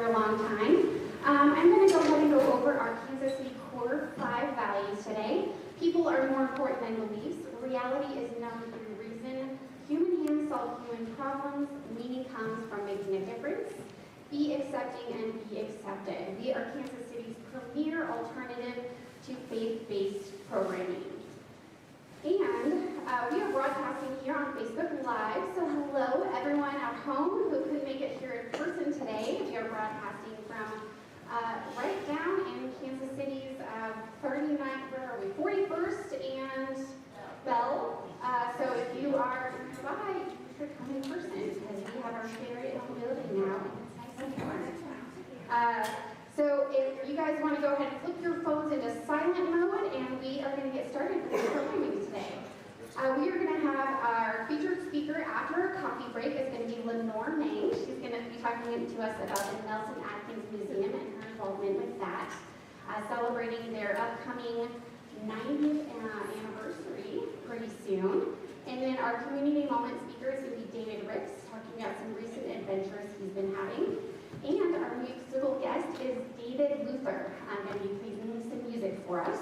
for a long time. I'm going to go ahead and go over our Kansas City core 5 values today. People are more important than beliefs. Reality is known through reason. Human hands solve human problems. Meaning comes from making a difference. Be accepting and be accepted. We are Kansas City's premier alternative to faith-based programming. And we are broadcasting here on Facebook Live, so hello everyone at home who couldn't make it here in person today. We are broadcasting from right down in Kansas City's 41st and Bell. So if you are by, you should come in person because we have our favorite home building now. It's nice and warm. So if you guys want to go ahead and flip your phones into silent mode, and we are going to get started with the programming today. We are going to have our featured speaker after our coffee break is going to be Lenore Meng. She's going to be talking to us about the Nelson-Atkins Museum and her involvement with that, celebrating their upcoming 90th anniversary pretty soon. And then our community moment speaker is going to be David Ricks, talking about some recent adventures he's been having. And our musical guest is David Luther, going to be playing some music for us.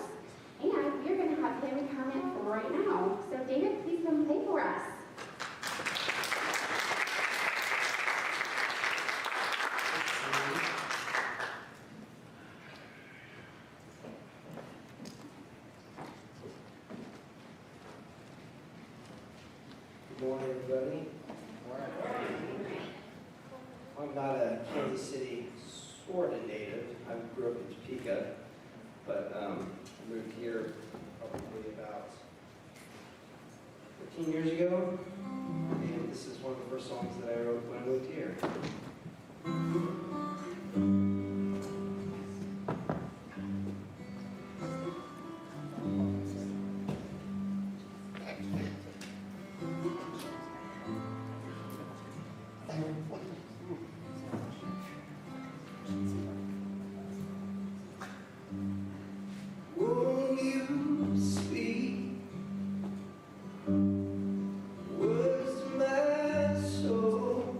And we're going to have him come in right now. So David, please come play for us. Good morning, everybody. I'm not a Kansas City sort of native. I grew up in Topeka, but moved here probably about 15 years ago. And this is one of the first songs that I wrote when I moved here. Won't you speak words to my soul?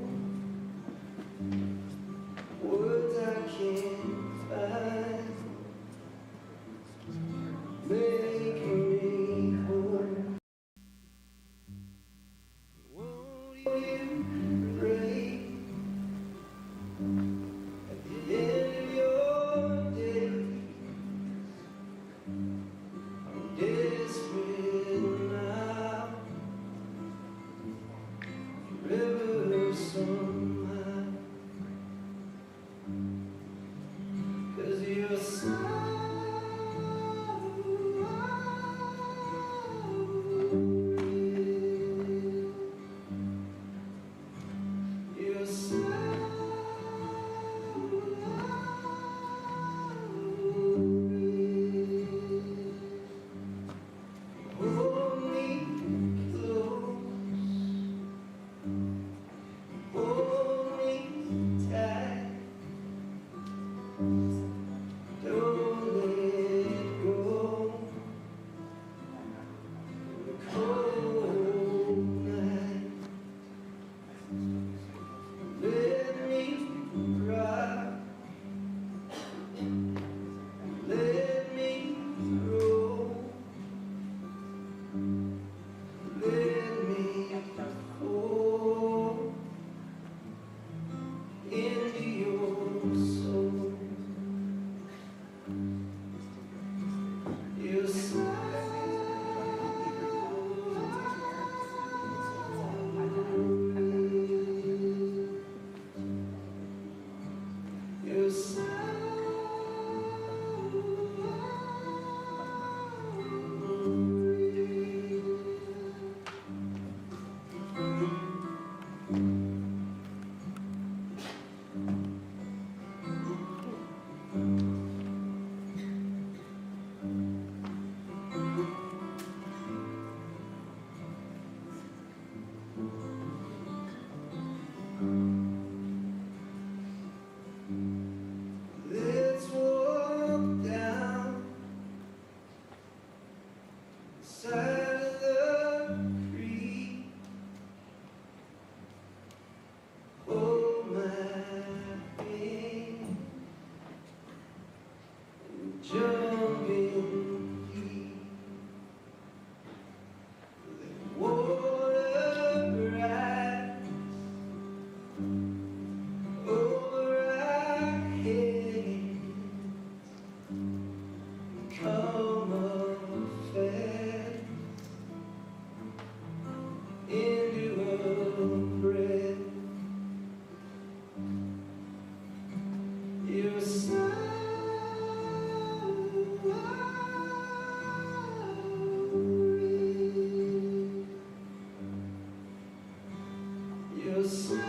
Your smile.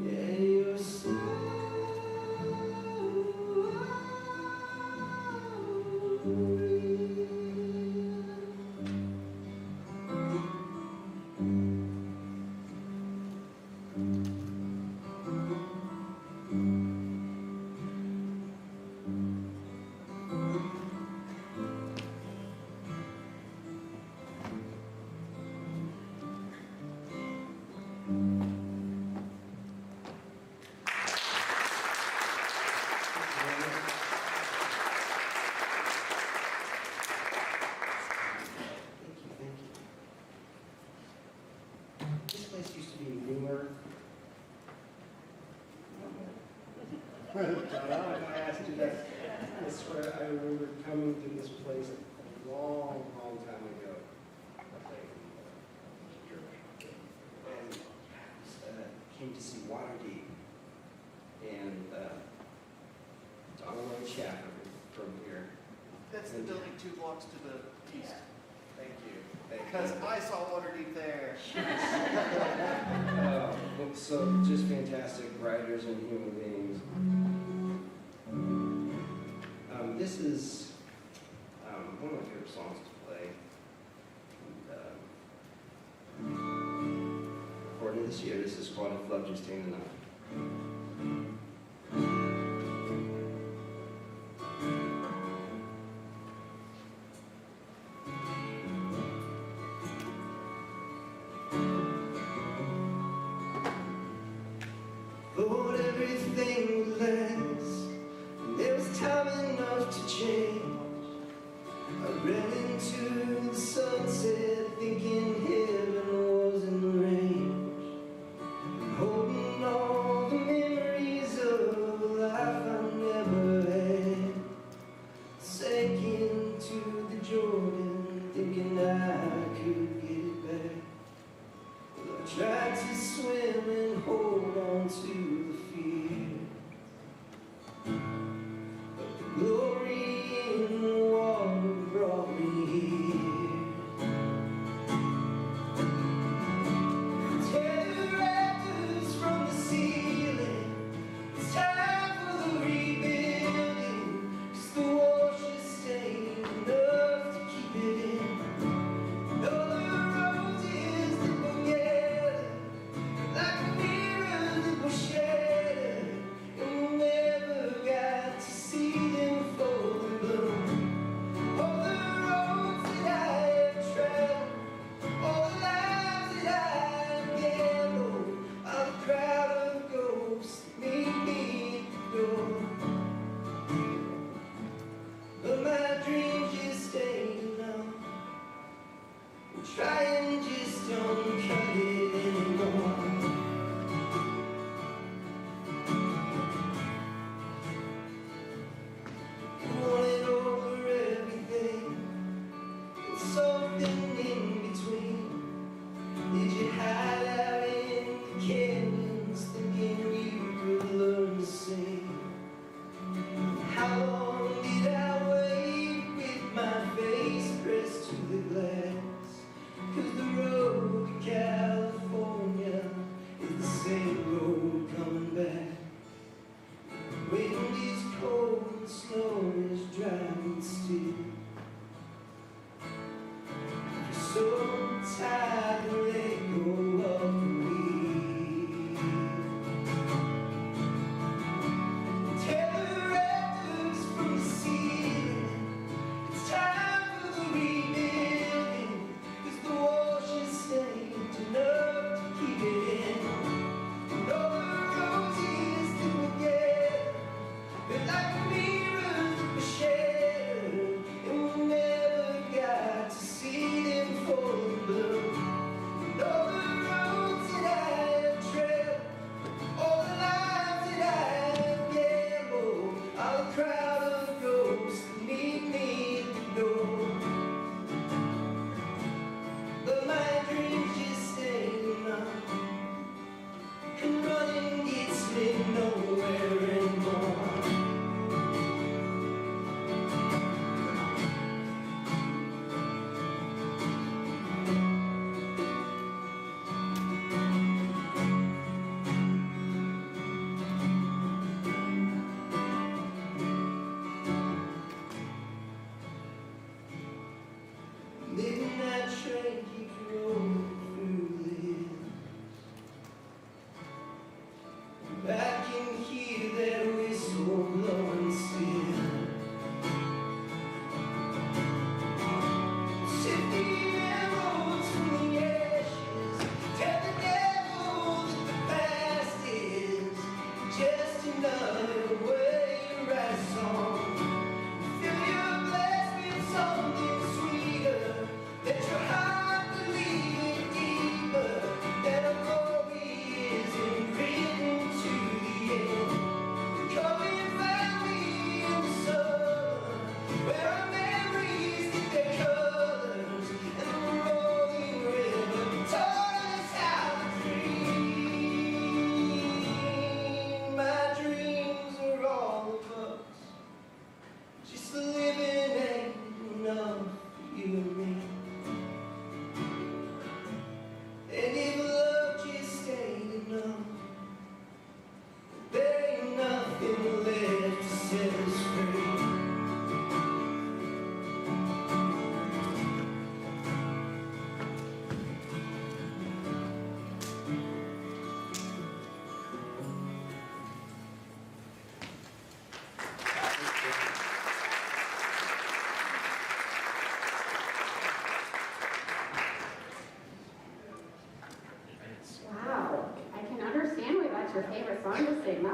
Yeah, your smile. This place used to be newer. I asked you that. I swear I remember coming to this place a long, long time ago. And came to see Waterdeep. And on a road chapter from here. That's the building 2 blocks to the east. Thank you. Thank Because you. I saw Waterdeep there. So just fantastic writers and human beings. This is one of my favorite songs to play. Recorded this year. This is called "If Love Just Ain't Enough." Thought everything would last, and there was time enough to change. I ran into the sunset, thinking heaven was in range, and holding all the memories of a life I never had. Sank into the Jordan, thinking I could get it back. Well, I tried to swim and hold on to the fear, but the glory in the water brought me here.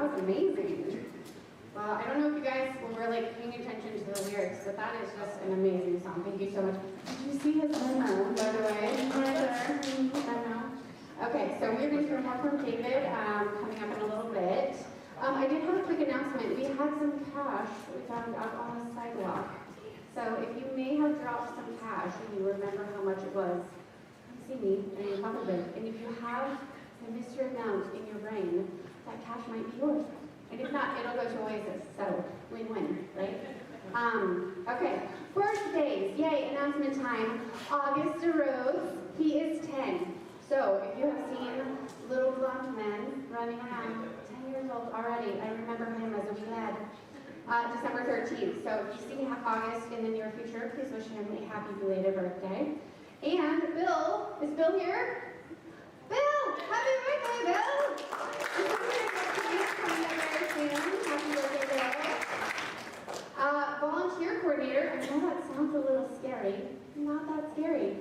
was amazing. Well, I don't know if you guys were like paying attention to the lyrics, but that is just an amazing song. Thank you so much. Did you see his memo, by the way? Right there. Memo. Okay, so we're going to hear more from David coming up in a little bit. I did have a quick announcement. We had some cash that we found out on the sidewalk. So if you may have dropped some cash and you remember how much it was, come see me, and you probably did. And if you have a mystery amount in your brain, that cash might be yours. And if not, it'll go to Oasis, so win-win, right? Okay, birthdays, yay, announcement time. August arose, he is 10. So if you have seen little blonde men running around, 10 years old already, I remember him as a wee lad. December 13th, so if you see August in the near future, please wish him a happy belated birthday. And Bill, is Bill here? Bill, happy birthday, Bill! Coming up very soon. Happy birthday, Bill. Volunteer coordinator, I know that sounds a little scary. Not that scary.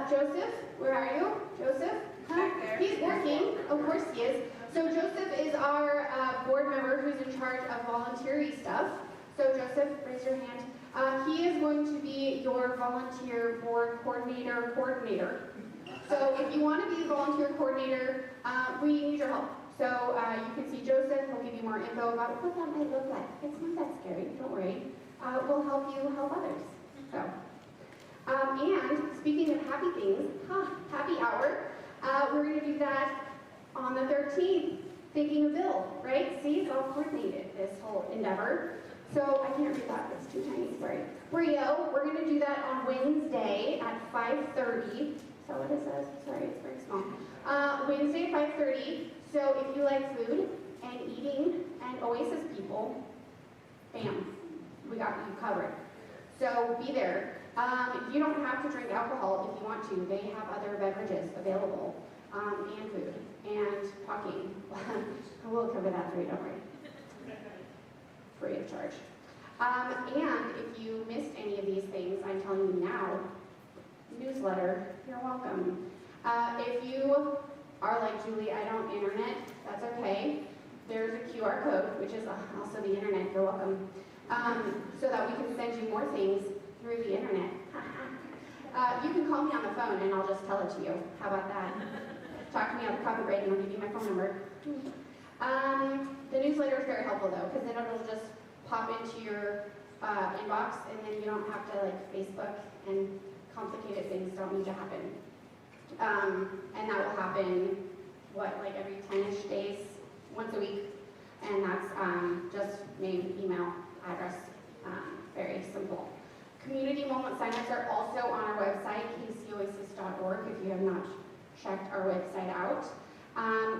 Joseph, where are you? Joseph? Back there. He's working, of course he is. So Joseph is our board member who's in charge of voluntary stuff. So Joseph, raise your hand. He is going to be your volunteer board coordinator. So if you want to be the volunteer coordinator, we need your help. So you can see Joseph. He'll give you more info about what that might look like. It's not that scary. Don't worry. We'll help you help others. So, and speaking of happy things, happy hour. We're going to do that on the 13th. Thinking of Bill, right? See, it's all coordinated, this whole endeavor. So I can't read that. It's too tiny. Sorry. Rio, we're going to do that on Wednesday at 5:30. Is that what it says? Sorry, it's very small. Wednesday at 5:30. So if you like food and eating and Oasis people, bam, we got you covered. So be there. You don't have to drink alcohol if you want to. They have other beverages available, and food, and talking. We'll cover that for you, don't worry. Free of charge. And if you missed any of these things, I'm telling you now, newsletter, you're welcome. If you are like Julie, I don't internet, that's okay. There's a QR code, which is also the internet, you're welcome. So that we can send you more things through the internet. You can call me on the phone and I'll just tell it to you. How about that? Talk to me on the coffee break and I'll give you my phone number. The newsletter is very helpful though, because then it'll just pop into your inbox and then you don't have to like Facebook and complicated things don't need to happen. And that will happen, like every 10-ish days, once a week. And that's just name, email, address, very simple. Community moment signups are also on our website, kcoasis.org, if you have not checked our website out.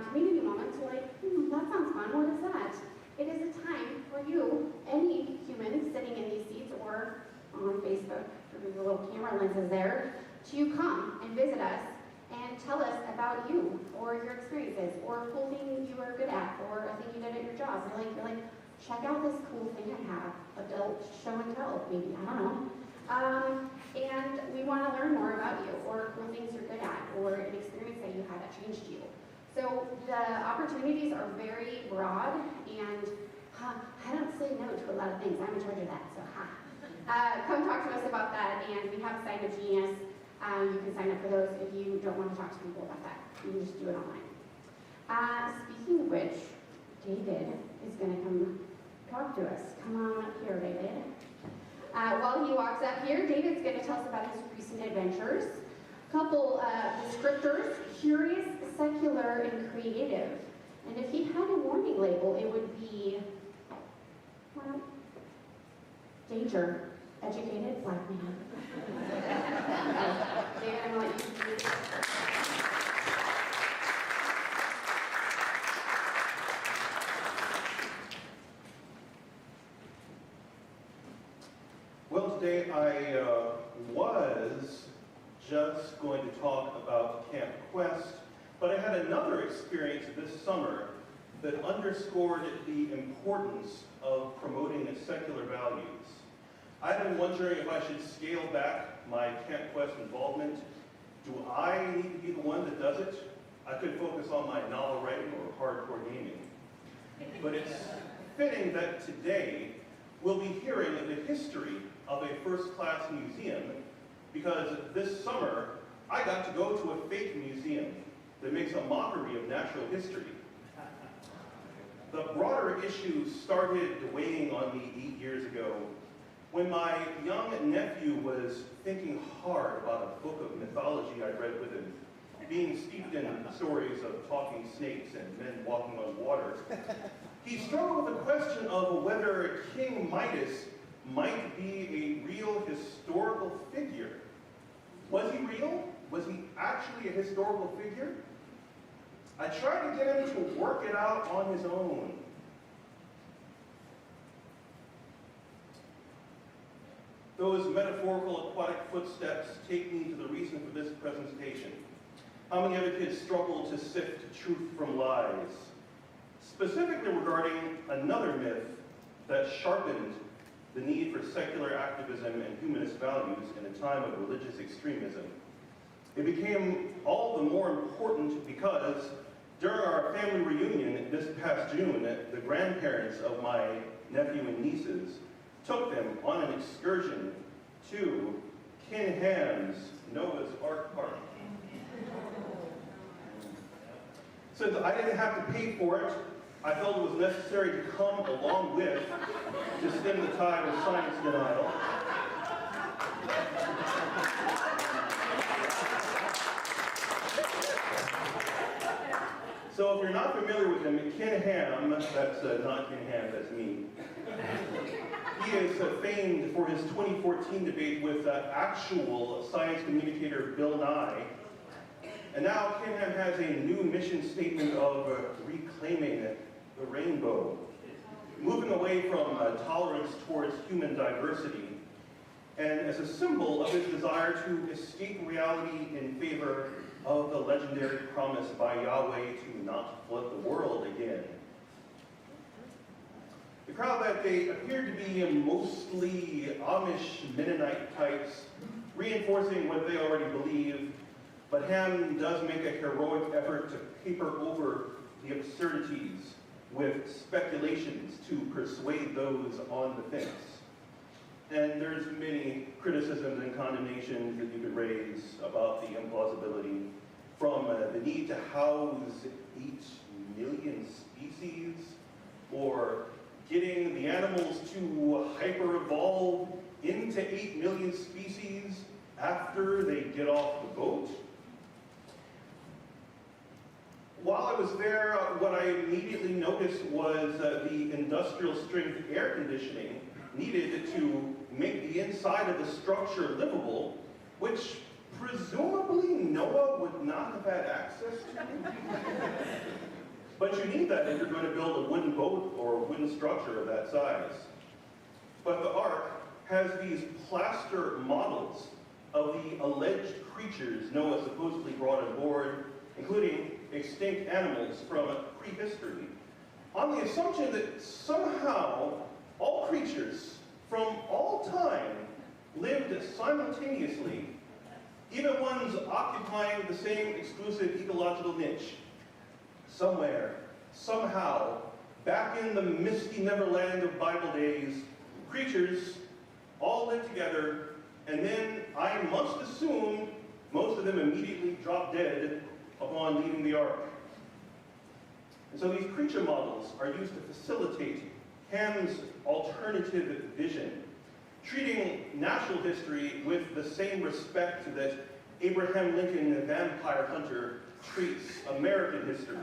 Community moments, like, that sounds fun, what is that? It is a time for you, any human sitting in these seats or on Facebook, through the little camera lenses there, to come and visit us and tell us about you, or your experiences, or a cool thing you are good at, or a thing you did at your job. You're like, check out this cool thing I have, adult show and tell, maybe, I don't know. And we want to learn more about you, or cool things you're good at, or an experience that you had that changed you. So the opportunities are very broad, and I don't say no to a lot of things. I'm in charge of that, so come talk to us about that, and we have Sign Up Genius. You can sign up for those if you don't want to talk to people about that. You can just do it online. Speaking of which, David is going to come talk to us. Come on up here, David. While he walks up here, David's going to tell us about his recent adventures. A couple descriptors: curious, secular, and creative. And if he had a warning label, it would be, well, danger, educated, black man. David, I'm going to let you do this. Well, today I was just going to talk about Camp Quest, but I had another experience this summer that underscored the importance of promoting secular values. I've been wondering if I should scale back my Camp Quest involvement. Do I need to be the one that does it? I could focus on my novel writing or hardcore gaming. but it's fitting that today we'll be hearing the history of a first-class museum, because this summer I got to go to a fake museum that makes a mockery of natural history. The broader issue started weighing on me 8 years ago when my young nephew was thinking hard about a book of mythology I read with him, being steeped in stories of talking snakes and men walking on water. He struggled with the question of whether King Midas might be a real historical figure. Was he real? Was he actually a historical figure? I tried to get him to work it out on his own. Those metaphorical aquatic footsteps take me to the reason for this presentation. How many other kids struggle to sift truth from lies? Specifically regarding another myth that sharpened the need for secular activism and humanist values in a time of religious extremism. It became all the more important because during our family reunion this past June, the grandparents of my nephew and nieces took them on an excursion to Ken Ham's Noah's Ark Park. Since I didn't have to pay for it, I felt it was necessary to come along with to stem the tide of science denial. So if you're not familiar with him, Ken Ham, that's not Ken Ham, that's me. He is famed for his 2014 debate with actual science communicator Bill Nye. And now Ken Ham has a new mission statement of reclaiming the rainbow, moving away from tolerance towards human diversity, and as a symbol of his desire to escape reality in favor of the legendary promise by Yahweh to not flood the world again. The crowd that day appeared to be mostly Amish Mennonite types, reinforcing what they already believe, but Ham does make a heroic effort to paper over the absurdities with speculations to persuade those on the fence. And there's many criticisms and condemnations that you could raise about the implausibility, from the need to house 8 million species, or getting the animals to hyper-evolve into 8 million species after they get off the boat. While I was there, what I immediately noticed was the industrial strength air conditioning needed to make the inside of the structure livable, which presumably Noah would not have had access to. But you need that if you're going to build a wooden boat or a wooden structure of that size. But the Ark has these plaster models of the alleged creatures Noah supposedly brought on board, including extinct animals from prehistory, on the assumption that somehow all creatures from all time lived simultaneously, even ones occupying the same exclusive ecological niche. Somewhere, somehow, back in the misty neverland of Bible days, creatures all lived together, and then I must assume most of them immediately dropped dead upon leaving the Ark. And so these creature models are used to facilitate Ham's alternative vision, treating natural history with the same respect that Abraham Lincoln, the vampire hunter, treats American history.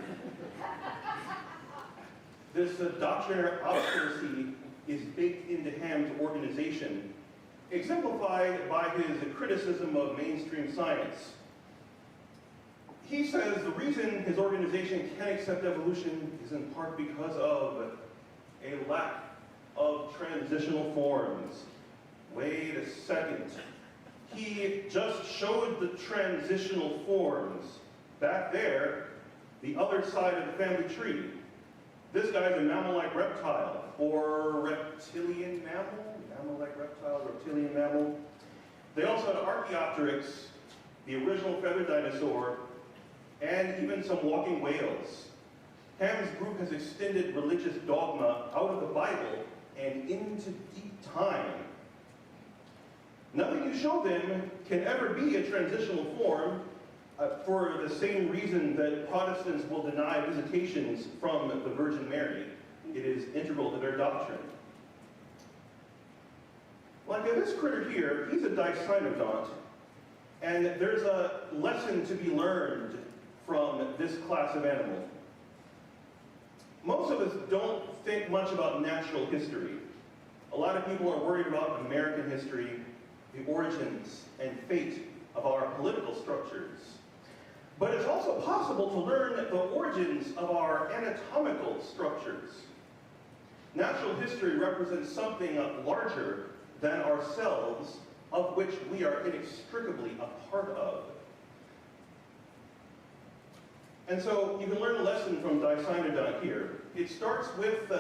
This doctrinaire obstinacy is baked into Ham's organization, exemplified by his criticism of mainstream science. He says the reason his organization can't accept evolution is in part because of a lack of transitional forms. Wait a second. He just showed the transitional forms. Back there, the other side of the family tree. This guy's a mammal-like reptile, or reptilian mammal? Mammal-like reptile, reptilian mammal. They also had Archaeopteryx, the original feathered dinosaur, and even some walking whales. Ham's group has extended religious dogma out of the Bible and into deep time. Nothing you show them can ever be a transitional form, for the same reason that Protestants will deny visitations from the Virgin Mary. It is integral to their doctrine. Like this critter here, he's a dicynodont, and there's a lesson to be learned from this class of animal. Most of us don't think much about natural history. A lot of people are worried about American history, the origins and fate of our political structures. But it's also possible to learn the origins of our anatomical structures. Natural history represents something larger than ourselves, of which we are inextricably a part of. And so you can learn a lesson from Dicynodont here. It starts with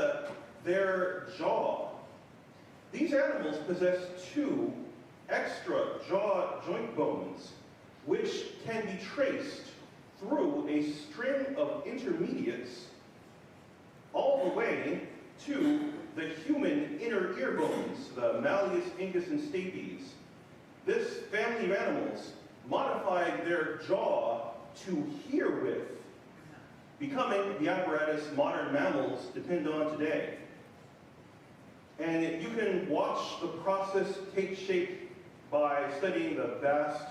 their jaw. These animals possess two extra jaw joint bones, which can be traced through a string of intermediates all the way to the human inner ear bones, the malleus, incus, and stapes. This family of animals modified their jaw to hear with, becoming the apparatus modern mammals depend on today. And you can watch the process take shape by studying the vast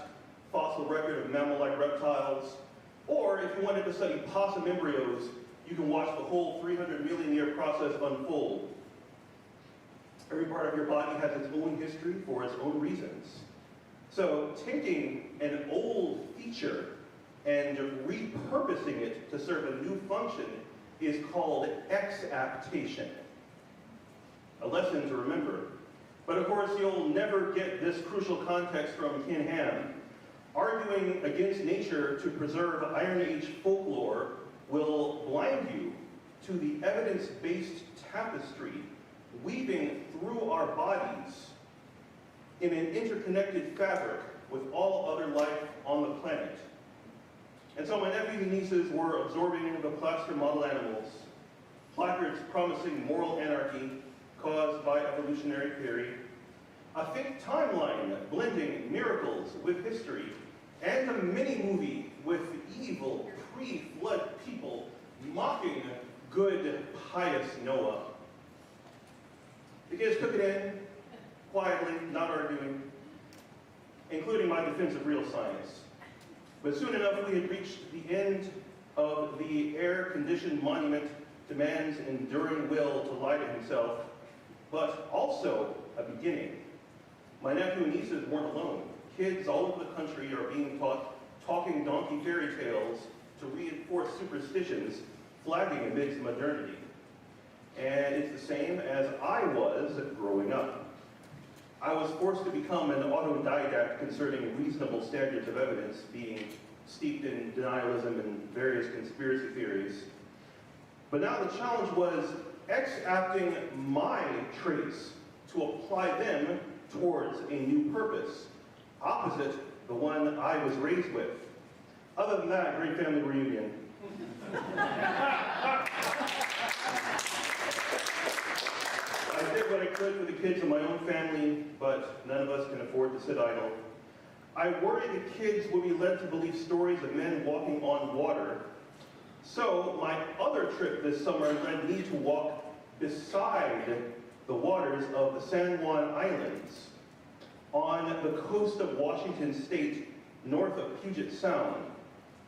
fossil record of mammal-like reptiles, or if you wanted to study possum embryos, you can watch the whole 300 million year process unfold. Every part of your body has its own history for its own reasons. So taking an old feature and repurposing it to serve a new function is called exaptation. A lesson to remember. But of course, you'll never get this crucial context from Ken Ham. Arguing against nature to preserve Iron Age folklore will blind you to the evidence-based tapestry weaving through our bodies in an interconnected fabric with all other life on the planet. And so my nephews and nieces were absorbing the plaster model animals, placards promising moral anarchy caused by evolutionary theory, a fake timeline blending miracles with history, and a mini-movie with evil pre-flood people mocking good, pious Noah. The kids took it in, quietly, not arguing, including my defense of real science. But soon enough, we had reached the end of the air-conditioned monument to man's enduring will to lie to himself, but also a beginning. My nephew and nieces weren't alone. Kids all over the country are being taught talking donkey fairy tales to reinforce superstitions flagging amidst modernity. And it's the same as I was growing up. I was forced to become an autodidact concerning reasonable standards of evidence, being steeped in denialism and various conspiracy theories. But now the challenge was exapting my traits to apply them towards a new purpose, opposite the one I was raised with. Other than that, great family reunion. I did what I could for the kids in my own family, but none of us can afford to sit idle. I worry the kids will be led to believe stories of men walking on water. So my other trip this summer led me to walk beside the waters of the San Juan Islands on the coast of Washington State, north of Puget Sound.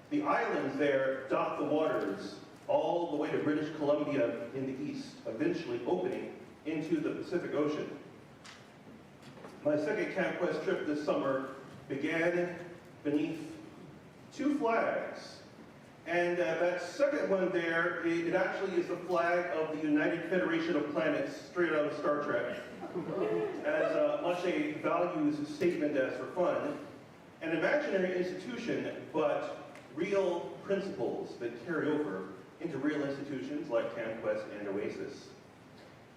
The islands there dot the waters all the way to British Columbia in the east, eventually opening into the Pacific Ocean. My second Camp Quest trip this summer began beneath two flags. And that second one there, it actually is the flag of the United Federation of Planets, straight out of Star Trek. As much a values statement as for fun. An imaginary institution, but real principles that carry over into real institutions like Camp Quest and Oasis.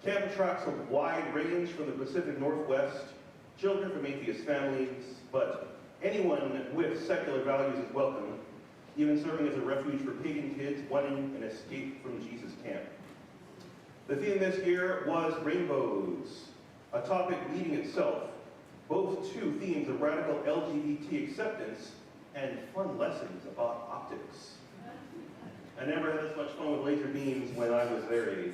Camp attracts a wide range from the Pacific Northwest, children from atheist families, but anyone with secular values is welcome. even serving as a refuge for pagan kids wanting an escape from Jesus camp. The theme this year was rainbows, a topic leading itself, both two themes of radical LGBT acceptance and fun lessons about optics. I never had this much fun with laser beams when I was their age.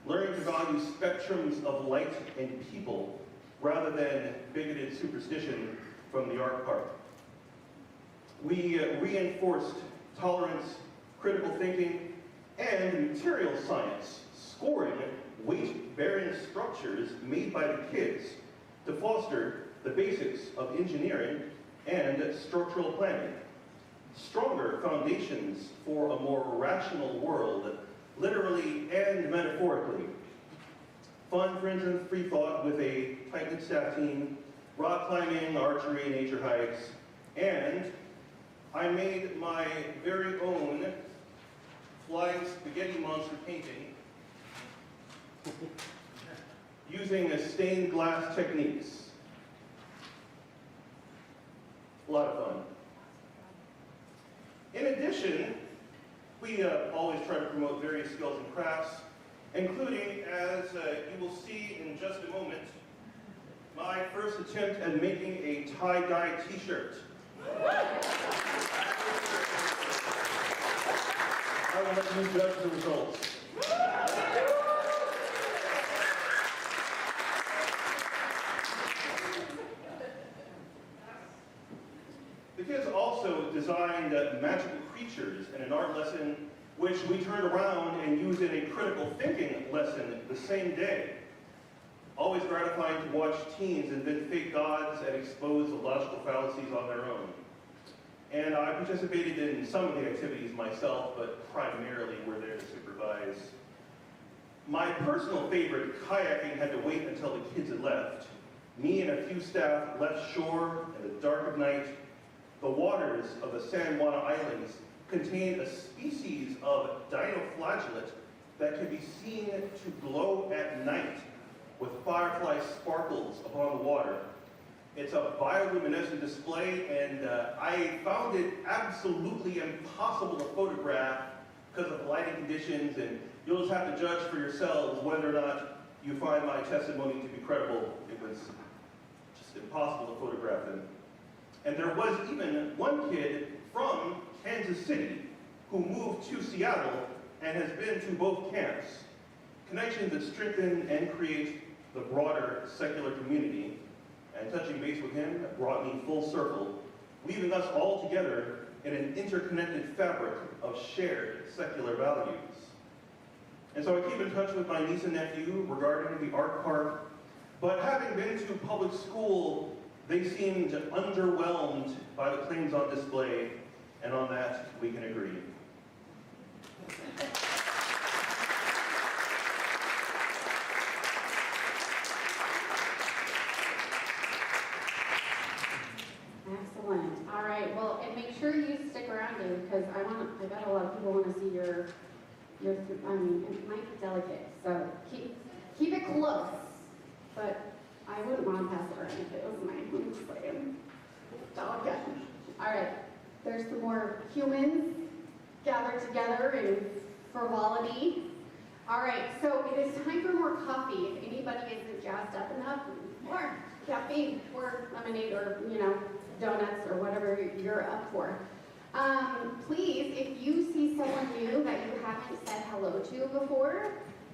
Learning to value spectrums of light and people rather than bigoted superstition from the art part. We reinforced tolerance, critical thinking, and material science, scoring weight-bearing structures made by the kids to foster the basics of engineering and structural planning. Stronger foundations for a more rational world, literally and metaphorically. Fun, friends, and free thought with a tight-knit staff team, rock climbing, archery, nature hikes, and I made my very own flying spaghetti monster painting using stained glass techniques. A lot of fun. In addition, we always try to promote various skills and crafts, including, as you will see in just a moment, my first attempt at making a tie-dye t-shirt. I will let you judge the results. The kids also designed magical creatures in an art lesson, which we turned around and used in a critical thinking lesson the same day. Always gratifying to watch teens invent fake gods and expose the logical fallacies on their own. And I participated in some of the activities myself, but primarily were there to supervise. My personal favorite, kayaking, had to wait until the kids had left. Me and a few staff left shore in the dark of night. The waters of the San Juan Islands contain a species of dinoflagellate that can be seen to glow at night with firefly sparkles upon the water. It's a bioluminescent display, and I found it absolutely impossible to photograph because of lighting conditions, and you'll just have to judge for yourselves whether or not you find my testimony to be credible. It was just impossible to photograph them. And there was even one kid from Kansas City who moved to Seattle and has been to both camps. Connections that strengthen and create the broader secular community. And touching base with him brought me full circle, weaving us all together in an interconnected fabric of shared secular values. And so I keep in touch with my niece and nephew regarding the art part, but having been to public school, they seemed underwhelmed by the claims on display, and on that we can agree. Excellent. All right. Well, and make sure you stick around, Dave, because I bet a lot of people want to see your. I mean, it might be delicate, so keep it close. But I wouldn't want to pass it around if it was mine. I'm just saying. Delicate. All right. There's some more humans gathered together in frivolity. All right. So it is time for more coffee. If anybody isn't jazzed up enough, more caffeine or lemonade or donuts or whatever you're up for. Please, if you see someone new that you haven't said hello to before,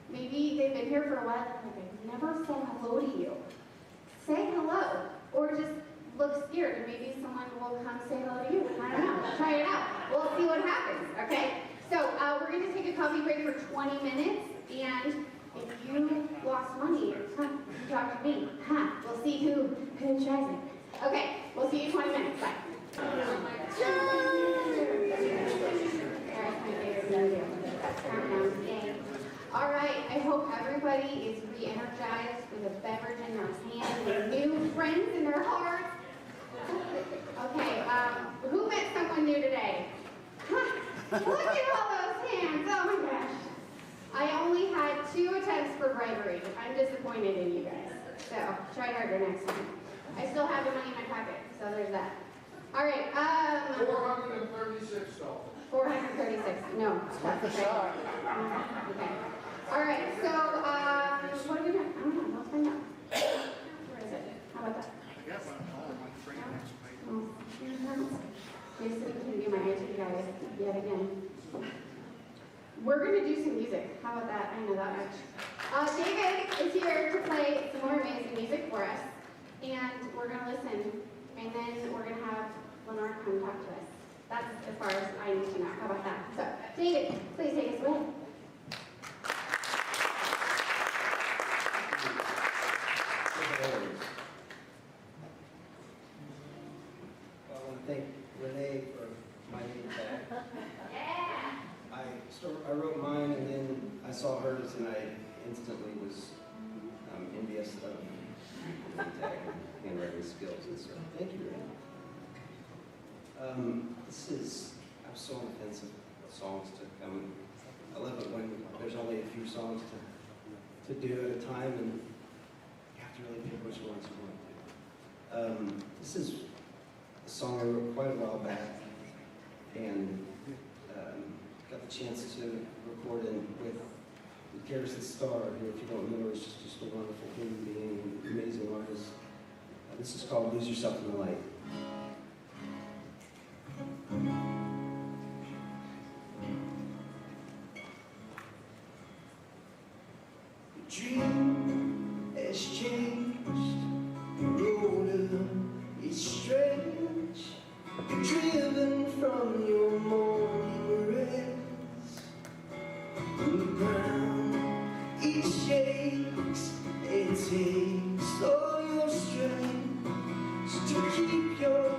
maybe they've been here for a while and they've never said hello to you. Say hello, or just look scared and maybe someone will come say hello to you. I don't know, try it out. We'll see what happens, okay? So we're gonna take a coffee break for 20 minutes, and if you lost money, come talk to me. We'll see who tries it. Okay, we'll see you in 20 minutes. Bye. All right, I hope everybody is re-energized with a beverage in their hand and new friends in their hearts. Okay, who met someone new today? Look at all those hands, oh my gosh. I only had 2 attempts for bribery. I'm disappointed in you guys. So, try harder next time. I still have the money in my pocket, so there's that. All right, $436. 436, no, that's right. Okay. All right, so, what are we doing? I don't know, let's find out. Where is it? How about that? I got one at home, I'm bringing it next week. Oh, here it comes. Jason can be my IT guy yet again. We're gonna do some music. How about that? I know that much. David is here to play some more amazing music for us. And we're gonna listen. And then we're gonna have Lenore come talk to us. That's as far as I need to know. How about that? So, David, please take us away. I want to thank Renee for my name tag. I wrote mine and then I saw hers and I instantly was envious of the name tag and handwriting skills and stuff. Thank you, Renee. I have so many offensive songs to come. I love it when there's only a few songs to do at a time and you have to really pick which ones you want to do. This is a song I wrote quite a while back and got the chance to record it with Garrison Starr, who, if you don't know, is just a wonderful human being, amazing artist. This is called Lose Yourself in the Light. The dream has changed, the road is strange, you're driven from your morning rest. On the ground, it shakes, it takes all your strength to keep your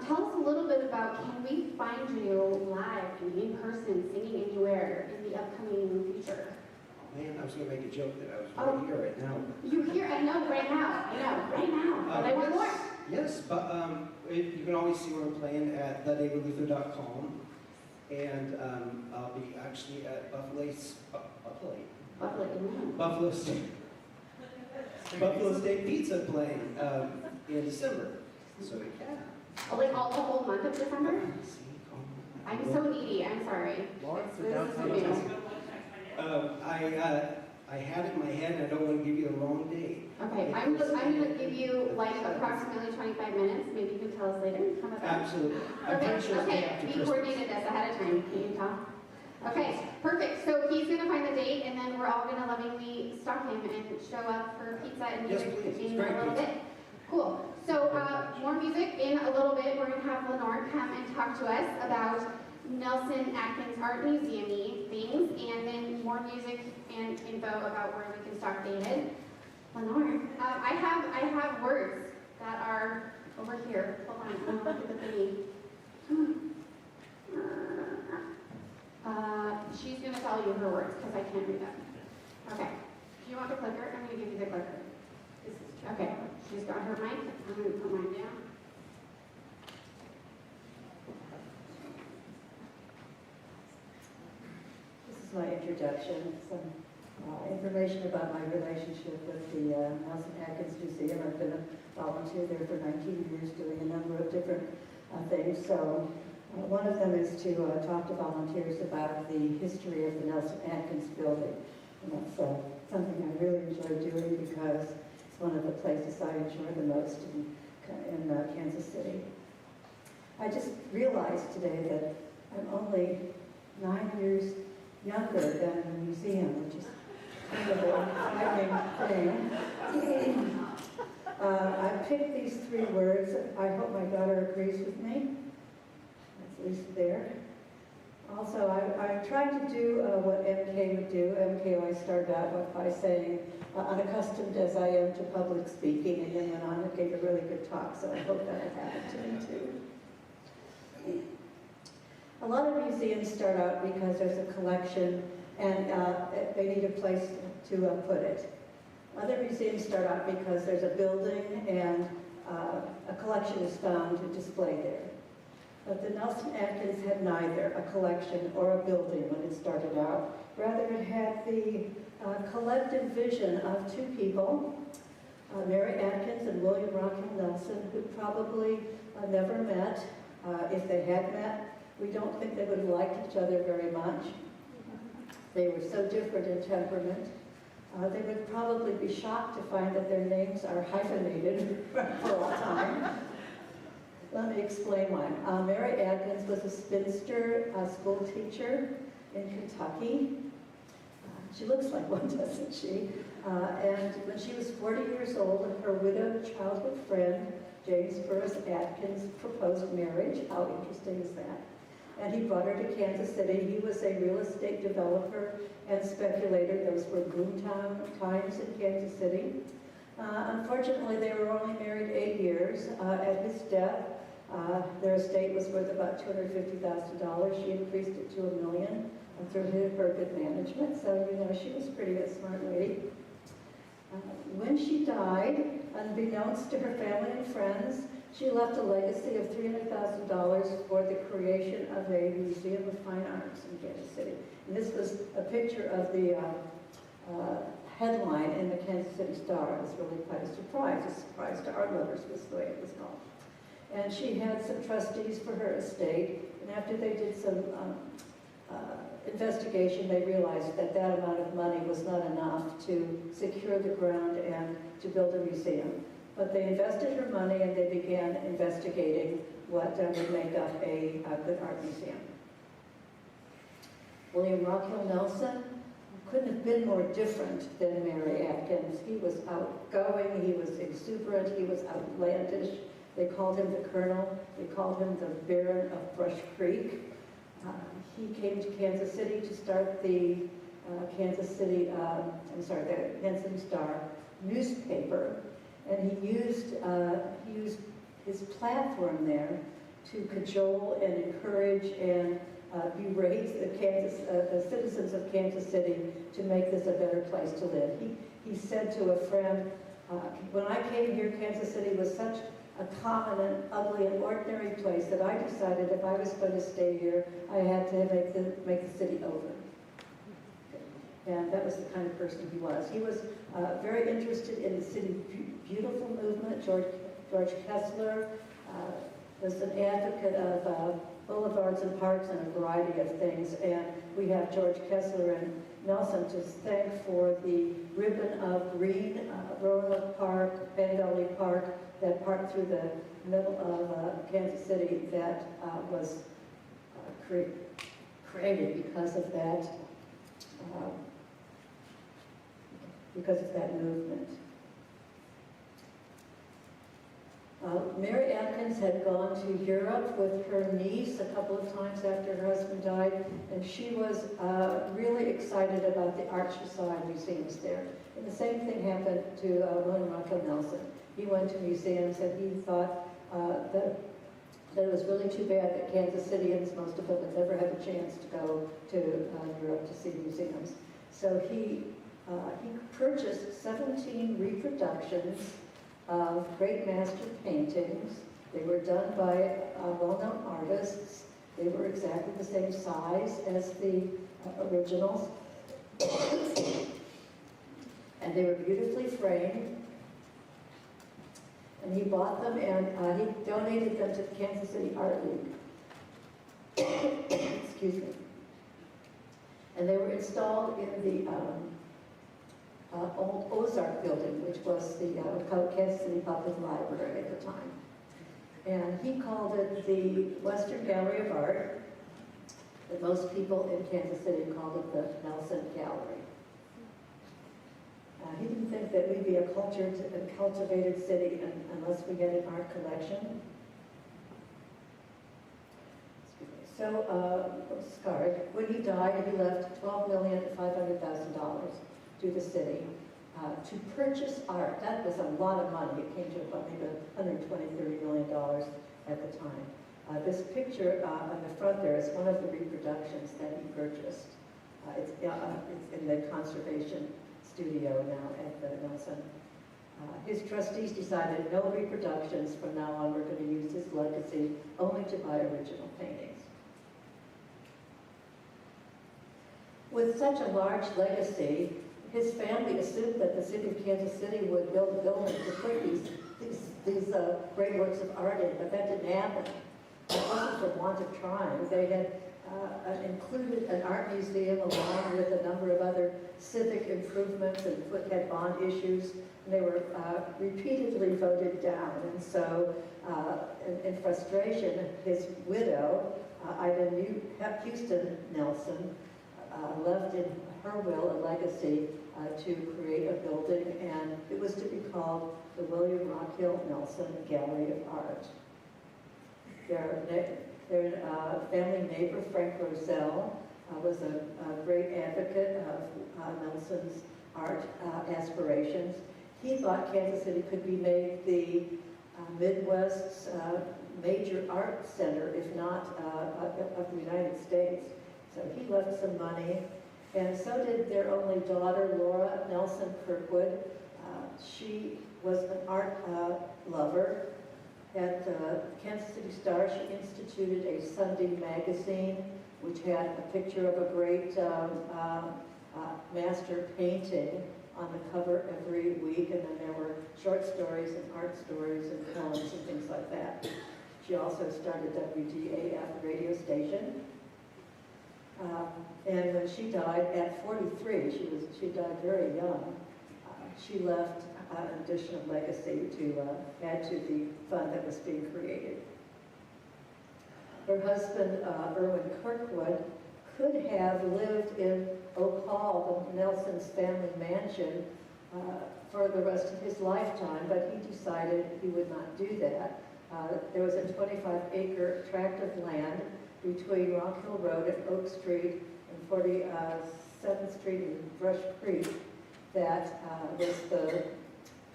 tell us a little bit about, can we find you live and in person, singing anywhere in the upcoming future? Man, I was going to make a joke that I was Oh. right here right now. You here? I know, right now. But I want more. Yes, but you can always see where I'm playing at thedavidluther.com. And I'll be actually at Buffalo State Pizza playing in December. So yeah. Oh, like all the whole month of December? I'm so needy, I'm sorry. Lawrence, This is so downtown new. Texas. I had it in my head and I don't want to give you the wrong date. Okay, I'm gonna give you like approximately 25 minutes. Maybe you can tell us later. How about that? Absolutely. I'm pretty sure it's the day after We Christmas. coordinated this ahead of time. Can you tell? Okay, perfect. So he's gonna find the date, and then we're all gonna lovingly stalk him and show up for pizza and Yes, music please. It's in great a little pizza. bit. Cool. So more music in a little bit. We're gonna have Lenore come and talk to us about Nelson-Atkins Art Museum-y things, and then more music and info about where we can stalk David. Lenore, I have words that are over here. Hold on, I'm gonna look at the thingy. She's gonna tell you her words because I can't read them. Okay. Do you want the clicker? I'm gonna give you the clicker. Okay. She's got her mic. I'm gonna put mine down. This is my introduction, some information about my relationship with the Nelson-Atkins Museum. I've been a volunteer there for 19 years doing a number of different things. So one of them is to talk to volunteers about the history of the Nelson-Atkins building. And that's something I really enjoy doing because it's one of the places I enjoy the most in Kansas City. I just realized today that I'm only 9 years younger than the museum, which is kind of an exciting thing. I picked these 3 words. I hope my daughter agrees with me. That's Lisa there. Also, I tried to do what MK would do. MK always started out by saying, unaccustomed as I am to public speaking, and then went on and gave a really good talk, so I hope that will happen to me too. A lot of museums start out because there's a collection and they need a place to put it. Other museums start out because there's a building and a collection is found to display there. But the Nelson-Atkins had neither a collection or a building when it started out. Rather, it had the collective vision of 2 people, Mary Atkins and William Rockwell Nelson, who probably never met. If they had met, we don't think they would have liked each other very much. They were so different in temperament. They would probably be shocked to find that their names are hyphenated for all time. Let me explain why. Mary Atkins was a spinster school teacher in Kentucky. She looks like one, doesn't she? And when she was 40 years old, her widowed childhood friend, James Burris Atkins, proposed marriage. How interesting is that? And he brought her to Kansas City. He was a real estate developer and speculator. Those were boom times in Kansas City. Unfortunately, they were only married 8 years. At his death, their estate was worth about $250,000. She increased it to $1 million through her good management. So, you know, she was pretty a smart lady. When she died, unbeknownst to her family and friends, she left a legacy of $300,000 for the creation of a Museum of Fine Arts in Kansas City. And this was a picture of the headline in the Kansas City Star. It was really quite a surprise to art lovers was the way it was called. And she had some trustees for her estate, and after they did some investigation, they realized that that amount of money was not enough to secure the ground and to build a museum. But they invested her money and they began investigating what would make up a good art museum. William Rockwell Nelson couldn't have been more different than Mary Atkins. He was outgoing, he was exuberant, he was outlandish. They called him the Colonel, they called him the Baron of Brush Creek. He came to Kansas City to start the the Nelson-Star newspaper, and he used his platform there to cajole and encourage and berate the citizens of Kansas City to make this a better place to live. He said to a friend, when I came here, Kansas City was such a common and ugly and ordinary place that I decided if I was going to stay here, I had to make the city over. And that was the kind of person he was. He was very interested in the City Beautiful movement. George Kessler was an advocate of boulevards and parks and a variety of things. And we have George Kessler and Nelson to thank for the ribbon of green, Roanoke Park, Ben Valley Park, that part through the middle of Kansas City that was created because of that movement. Mary Atkins had gone to Europe with her niece a couple of times after her husband died, and she was really excited about the art she saw in museums there. And the same thing happened to William Rockwell Nelson. He went to museums and he thought that it was really too bad that Kansas Cityans, most of them, would never have a chance to go to Europe to see museums. So he purchased 17 reproductions of great master paintings. They were done by well-known artists. They were exactly the same size as the originals. And they were beautifully framed. And he bought them and he donated them to the Kansas City Art League. Excuse me. And they were installed in the old Ozark building, which was the Kansas City Public Library at the time. And he called it the Western Gallery of Art, but most people in Kansas City called it the Nelson Gallery. He didn't think that we'd be a cultured and cultivated city unless we had an art collection. So, Scard, when he died, he left $12,500,000 to the city to purchase art. That was a lot of money. It came to about maybe $120–30 million at the time. This picture on the front there is one of the reproductions that he purchased. It's in the conservation studio now at the Nelson. His trustees decided no reproductions from now on. We're going to use his legacy only to buy original paintings. With such a large legacy, his family assumed that the city of Kansas City would build a building to put these great works of art in, but that didn't happen. It wasn't for want of trying. They had included an art museum along with a number of other civic improvements and had bond issues. And they were repeatedly voted down. And so, in frustration, his widow, Ida Houston Nelson, left in her will a legacy to create a building, and it was to be called the William Rockhill Nelson Gallery of Art. Their family neighbor, Frank Roselle, was a great advocate of Nelson's art aspirations. He thought Kansas City could be made the Midwest's major art center, if not of the United States. So he left some money, and so did their only daughter, Laura Nelson Kirkwood. She was an art lover. At the Kansas City Star, she instituted a Sunday magazine, which had a picture of a great master painting on the cover every week, and then there were short stories and art stories and poems and things like that. She also started WDAF radio station. And when she died at 43, she died very young, she left an additional legacy to add to the fund that was being created. Her husband, Irwin Kirkwood, could have lived in Oak Hall, the Nelson's family mansion, for the rest of his lifetime, but he decided he would not do that. There was a 25-acre tract of land between Rock Hill Road and Oak Street and 47th Street and Brush Creek that was the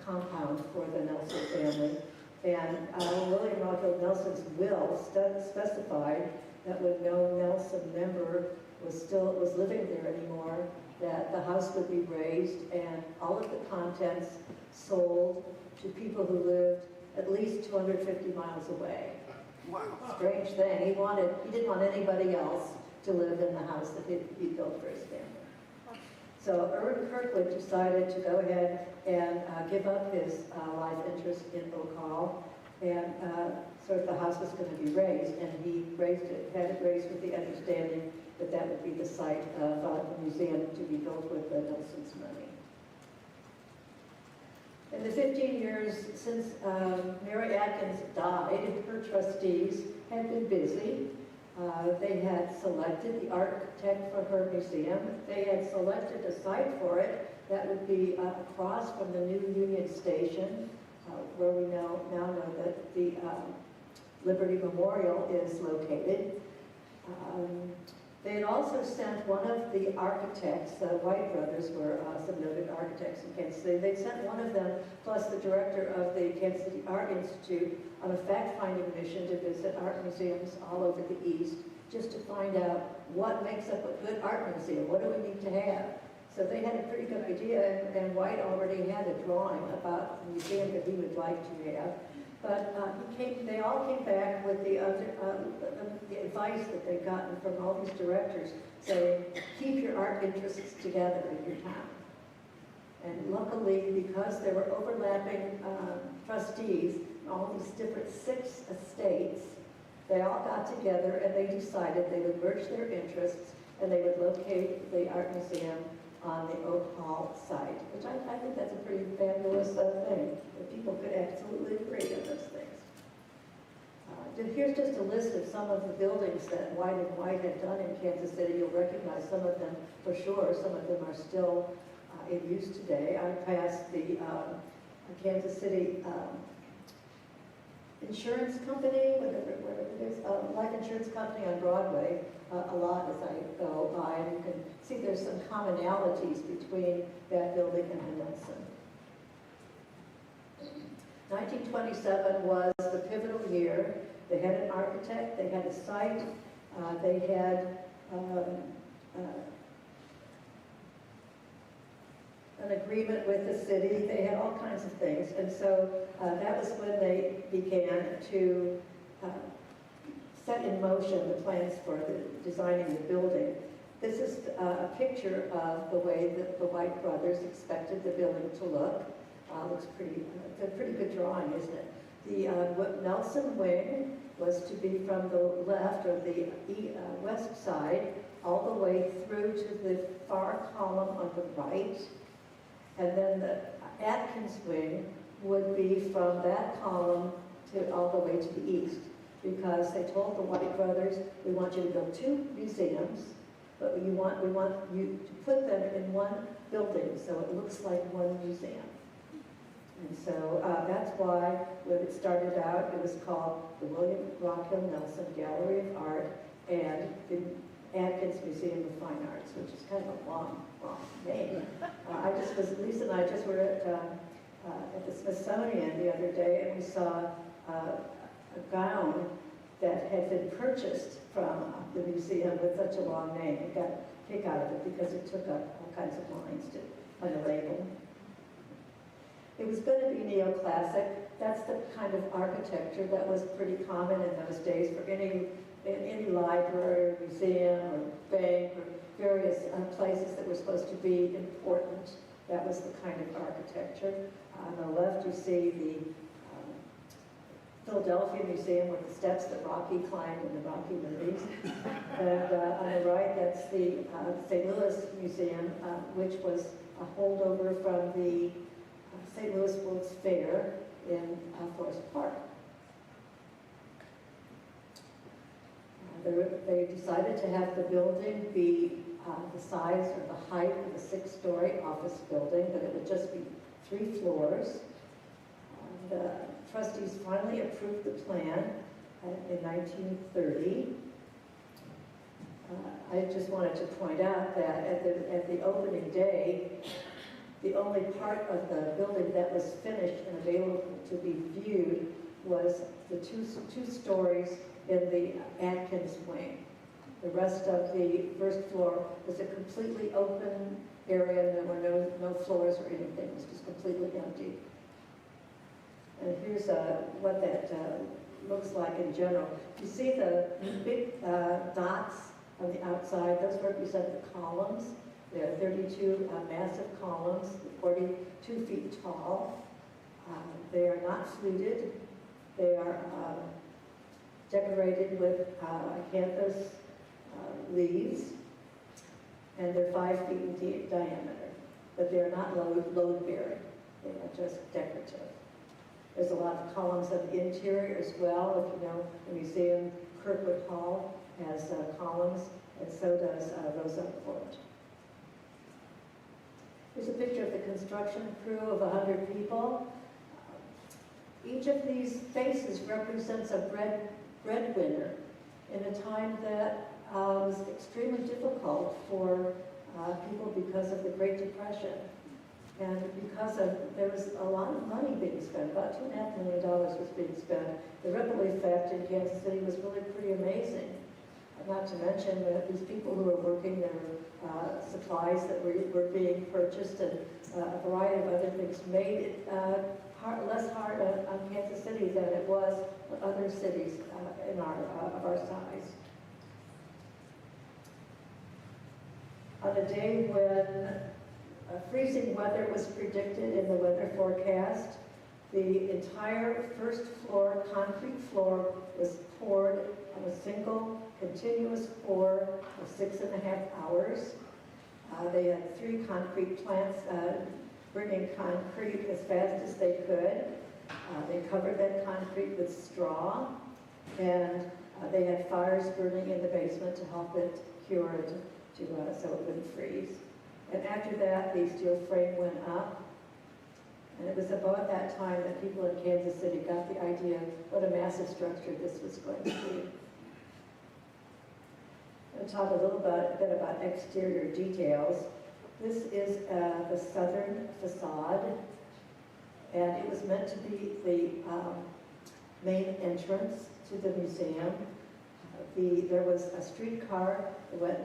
compound for the Nelson family. And William Rockwell Nelson's will specified that when no Nelson member was living there anymore, that the house would be razed and all of the contents sold to people who lived at least 250 miles away. Wow. Strange thing. He didn't want anybody else to live in the house that he built for his family. So Irwin Kirkwood decided to go ahead and give up his life interest in Oak Hall, and so the house was going to be razed, and he had it razed with the understanding that that would be the site of the museum to be built with the Nelson's money. In the 15 years since Mary Atkins died, her trustees had been busy. They had selected the architect for her museum. They had selected a site for it that would be across from the new Union Station, where we now know that the Liberty Memorial is located. They had also sent one of the architects, the White brothers were some noted architects in Kansas City. They sent one of them, plus the director of the Kansas City Art Institute, on a fact-finding mission to visit art museums all over the East, just to find out what makes up a good art museum, what do we need to have. So they had a pretty good idea, and White already had a drawing about the museum that he would like to have. But they all came back with the advice that they'd gotten from all these directors, saying, keep your art interests together in your town. And luckily, because there were overlapping trustees, all these different 6 estates, they all got together and they decided they would merge their interests and they would locate the art museum on the Oak Hall site, which I think that's a pretty fabulous thing, that people could absolutely agree on those things. Here's just a list of some of the buildings that White and White had done in Kansas City. You'll recognize some of them for sure. Some of them are still in use today. I passed the Kansas City insurance company, whatever it is, life insurance company on Broadway a lot as I go by, and you can see there's some commonalities between that building and the Nelson. 1927 was the pivotal year. They had an architect, they had a site, they had an agreement with the city, they had all kinds of things. And so that was when they began to set in motion the plans for designing the building. This is a picture of the way that the White brothers expected the building to look. Looks pretty, it's a pretty good drawing, isn't it? The Nelson wing was to be from the left, or the west side, all the way through to the far column on the right. And then the Atkins wing would be from that column to all the way to the east, because they told the White brothers, we want you to build 2 museums, but we want you to put them in one building so it looks like one museum. And so that's why when it started out, it was called the William Rockwell Nelson Gallery of Art and the Atkins Museum of Fine Arts, which is kind of a long name. Lisa and I just were at the Smithsonian the other day, and we saw a gown that had been purchased from the museum with such a long name. We got a kick out of it because it took up all kinds of lines on the label. It was going to be neoclassic. That's the kind of architecture that was pretty common in those days for any library, or museum, or bank, or various places that were supposed to be important. That was the kind of architecture. On the left, you see the Philadelphia Museum with the steps that Rocky climbed in the Rocky movies. And on the right, that's the St. Louis Museum, which was a holdover from the St. Louis World's Fair in Forest Park. They decided to have the building be the size or the height of a 6-story office building, but it would just be 3 floors. The trustees finally approved the plan in 1930. I just wanted to point out that at the opening day, the only part of the building that was finished and available to be viewed was the two stories in the Atkins wing. The rest of the first floor was a completely open area, and there were no floors or anything. It was just completely empty. And here's what that looks like in general. You see the big dots on the outside, those represent the columns. There are 32 massive columns, 42 feet tall. They are not fluted. They are decorated with acanthus leaves, and they're 5 feet in diameter. But they're not load-bearing. They are just decorative. There's a lot of columns on the interior as well. If you know, the museum, Kirkwood Hall has columns, and so does Rosa Court. Here's a picture of the construction crew of 100 people. Each of these faces represents a breadwinner in a time that was extremely difficult for people because of the Great Depression. And because there was a lot of money being spent, about $2.5 million was being spent. The ripple effect in Kansas City was really pretty amazing. Not to mention that these people who were working, there were supplies that were being purchased, and a variety of other things made it less hard on Kansas City than it was other cities of our size. On a day when freezing weather was predicted in the weather forecast, the entire first floor, concrete floor, was poured on a single continuous pour of 6.5 hours. They had 3 concrete plants bringing concrete as fast as they could. They covered that concrete with straw, and they had fires burning in the basement to help it cure it, so it wouldn't freeze. And after that, the steel frame went up, and it was about that time that people in Kansas City got the idea of what a massive structure this was going to be. I'll talk a little bit about exterior details. This is the southern facade, and it was meant to be the main entrance to the museum. There was a streetcar that went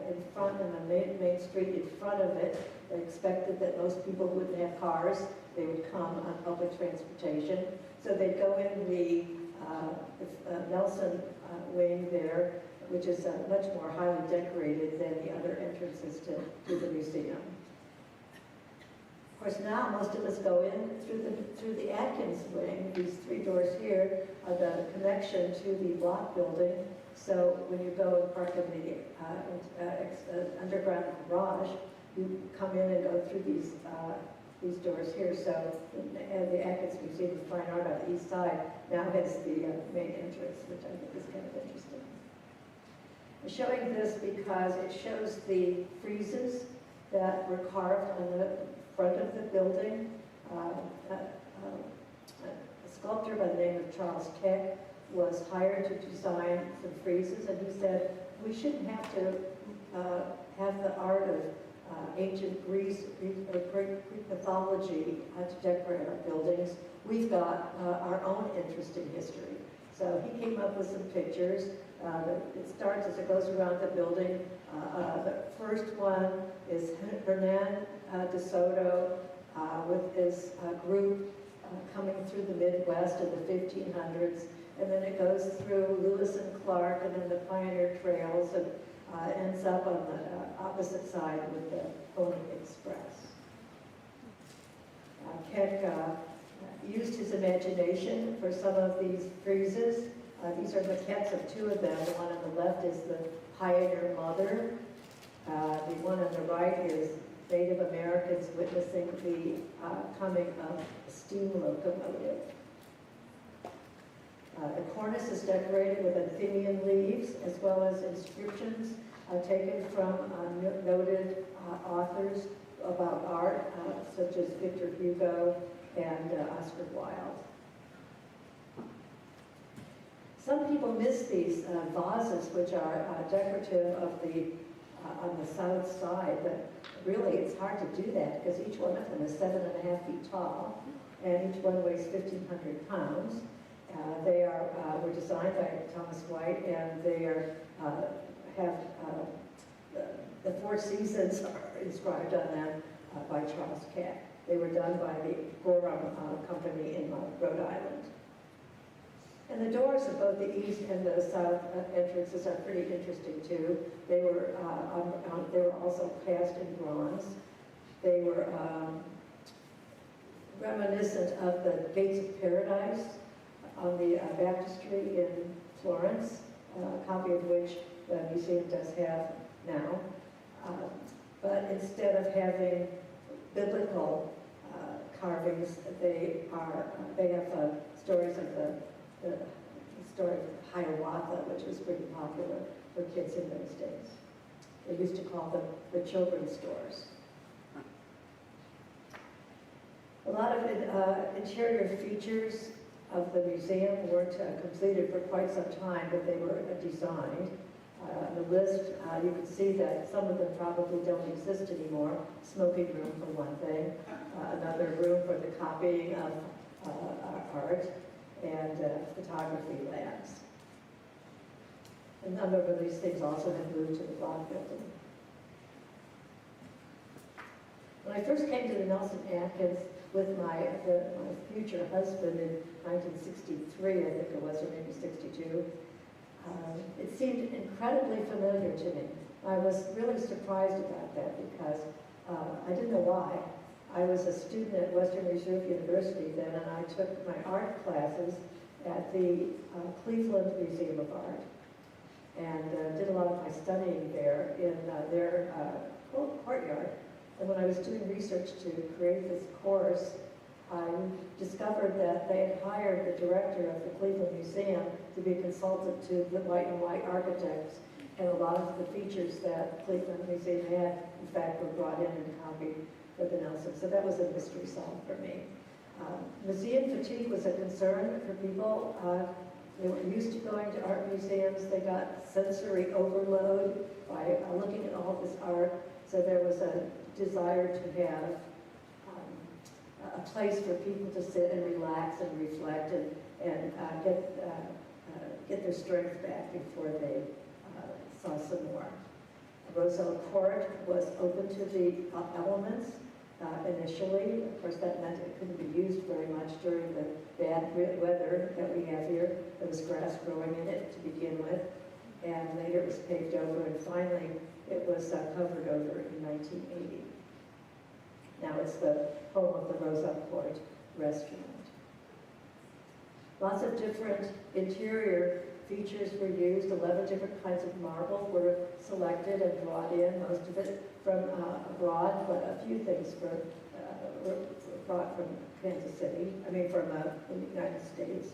in front, and the main street in front of it. They expected that most people wouldn't have cars. They would come on public transportation. So they'd go in the Nelson wing there, which is much more highly decorated than the other entrances to the museum. Of course, now most of us go in through the Atkins wing. These 3 doors here are the connection to the block building. So when you go and park in the underground garage, you come in and go through these doors here. So the Atkins Museum of Fine Art on the east side now has the main entrance, which I think is kind of interesting. I'm showing this because it shows the friezes that were carved on the front of the building. A sculptor by the name of Charles Keck was hired to design some friezes, and he said, we shouldn't have to have the art of ancient Greece or Greek mythology to decorate our buildings. We've got our own interesting history. So he came up with some pictures. It starts as it goes around the building. The first one is Hernan de Soto with his group coming through the Midwest in the 1500s. And then it goes through Lewis and Clark and then the Pioneer Trails, and ends up on the opposite side with the Pony Express. Keck used his imagination for some of these friezes. These are maquettes of 2 of them. The one on the left is the Pioneer Mother. The one on the right is Native Americans witnessing the coming of a steam locomotive. The cornice is decorated with Athenian leaves, as well as inscriptions taken from noted authors about art, such as Victor Hugo and Oscar Wilde. Some people miss these vases, which are decorative of on the south side, but really it's hard to do that because each one of them is 7.5 feet tall, and each one weighs 1,500 pounds. were designed by Thomas White, and they have the four seasons are inscribed on them by Charles Catt. They were done by the Gorham Company in Rhode Island. And the doors of both the east and the south entrances are pretty interesting too. They were also cast in bronze. They were reminiscent of the Gates of Paradise on the baptistry in Florence, a copy of which the museum does have now. But instead of having biblical carvings, they have stories of the story of Hiawatha, which was pretty popular for kids in those days. They used to call them the children's stores. A lot of interior features of the museum weren't completed for quite some time, but they were designed. The list, you can see that some of them probably don't exist anymore. Smoking room for one thing, another room for the copying of art, and photography labs. A number of these things also have moved to the Bond Building. When I first came to the Nelson-Atkins with my future husband in 1963, I think it was, or maybe 62, it seemed incredibly familiar to me. I was really surprised about that because I didn't know why. I was a student at Western Reserve University then, and I took my art classes at the Cleveland Museum of Art, and did a lot of my studying there in their courtyard. And when I was doing research to create this course, I discovered that they had hired the director of the Cleveland Museum to be a consultant to the White and White architects, and a lot of the features that Cleveland Museum had, in fact, were brought in and copied for the Nelson. So that was a mystery solved for me. Museum fatigue was a concern for people. They were used to going to art museums. They got sensory overload by looking at all this art. So there was a desire to have a place for people to sit and relax and reflect and get their strength back before they saw some more. Roselle Court was open to the elements initially. Of course, that meant it couldn't be used very much during the bad weather that we have here. There was grass growing in it to begin with, and later it was paved over, and finally it was covered over in 1980. Now it's the home of the Roselle Court restaurant. Lots of different interior features were used. 11 different kinds of marble were selected and brought in, most of it from abroad, but a few things were brought from Kansas City, from the United States.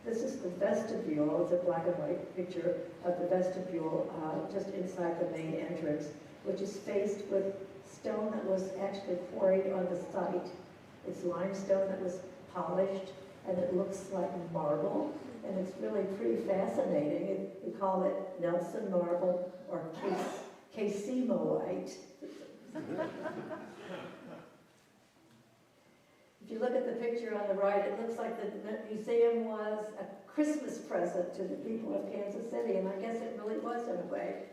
This is the vestibule. It's a black and white picture of the vestibule just inside the main entrance, which is faced with stone that was actually quarried on the site. It's limestone that was polished, and it looks like marble, and it's really pretty fascinating. We call it Nelson marble or KC Oasis. If you look at the picture on the right, it looks like the museum was a Christmas present to the people of Kansas City, and I guess it really was in a way.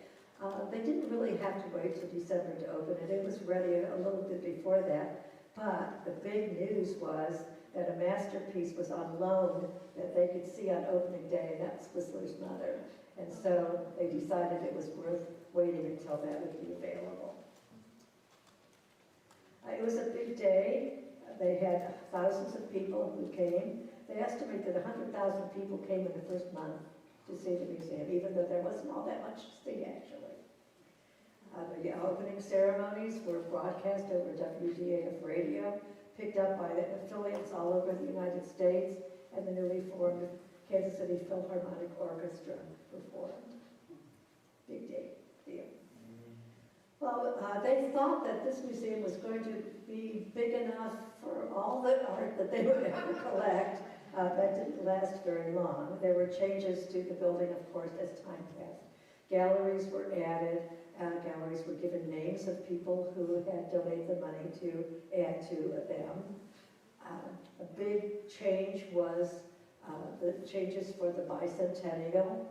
They didn't really have to wait till December to open it. It was ready a little bit before that, but the big news was that a masterpiece was on loan that they could see on opening day, and that's Whistler's Mother. And so they decided it was worth waiting until that would be available. It was a big day. They had thousands of people who came. They estimate that 100,000 people came in the first month to see the museum, even though there wasn't all that much to see, actually. The opening ceremonies were broadcast over WDAF radio, picked up by the affiliates all over the United States, and the newly formed Kansas City Philharmonic Orchestra performed. Big deal. Well, they thought that this museum was going to be big enough for all the art that they would ever collect. That didn't last very long. There were changes to the building, of course, as time passed. Galleries were added. Galleries were given names of people who had donated the money to add to them. A big change was the changes for the bicentennial,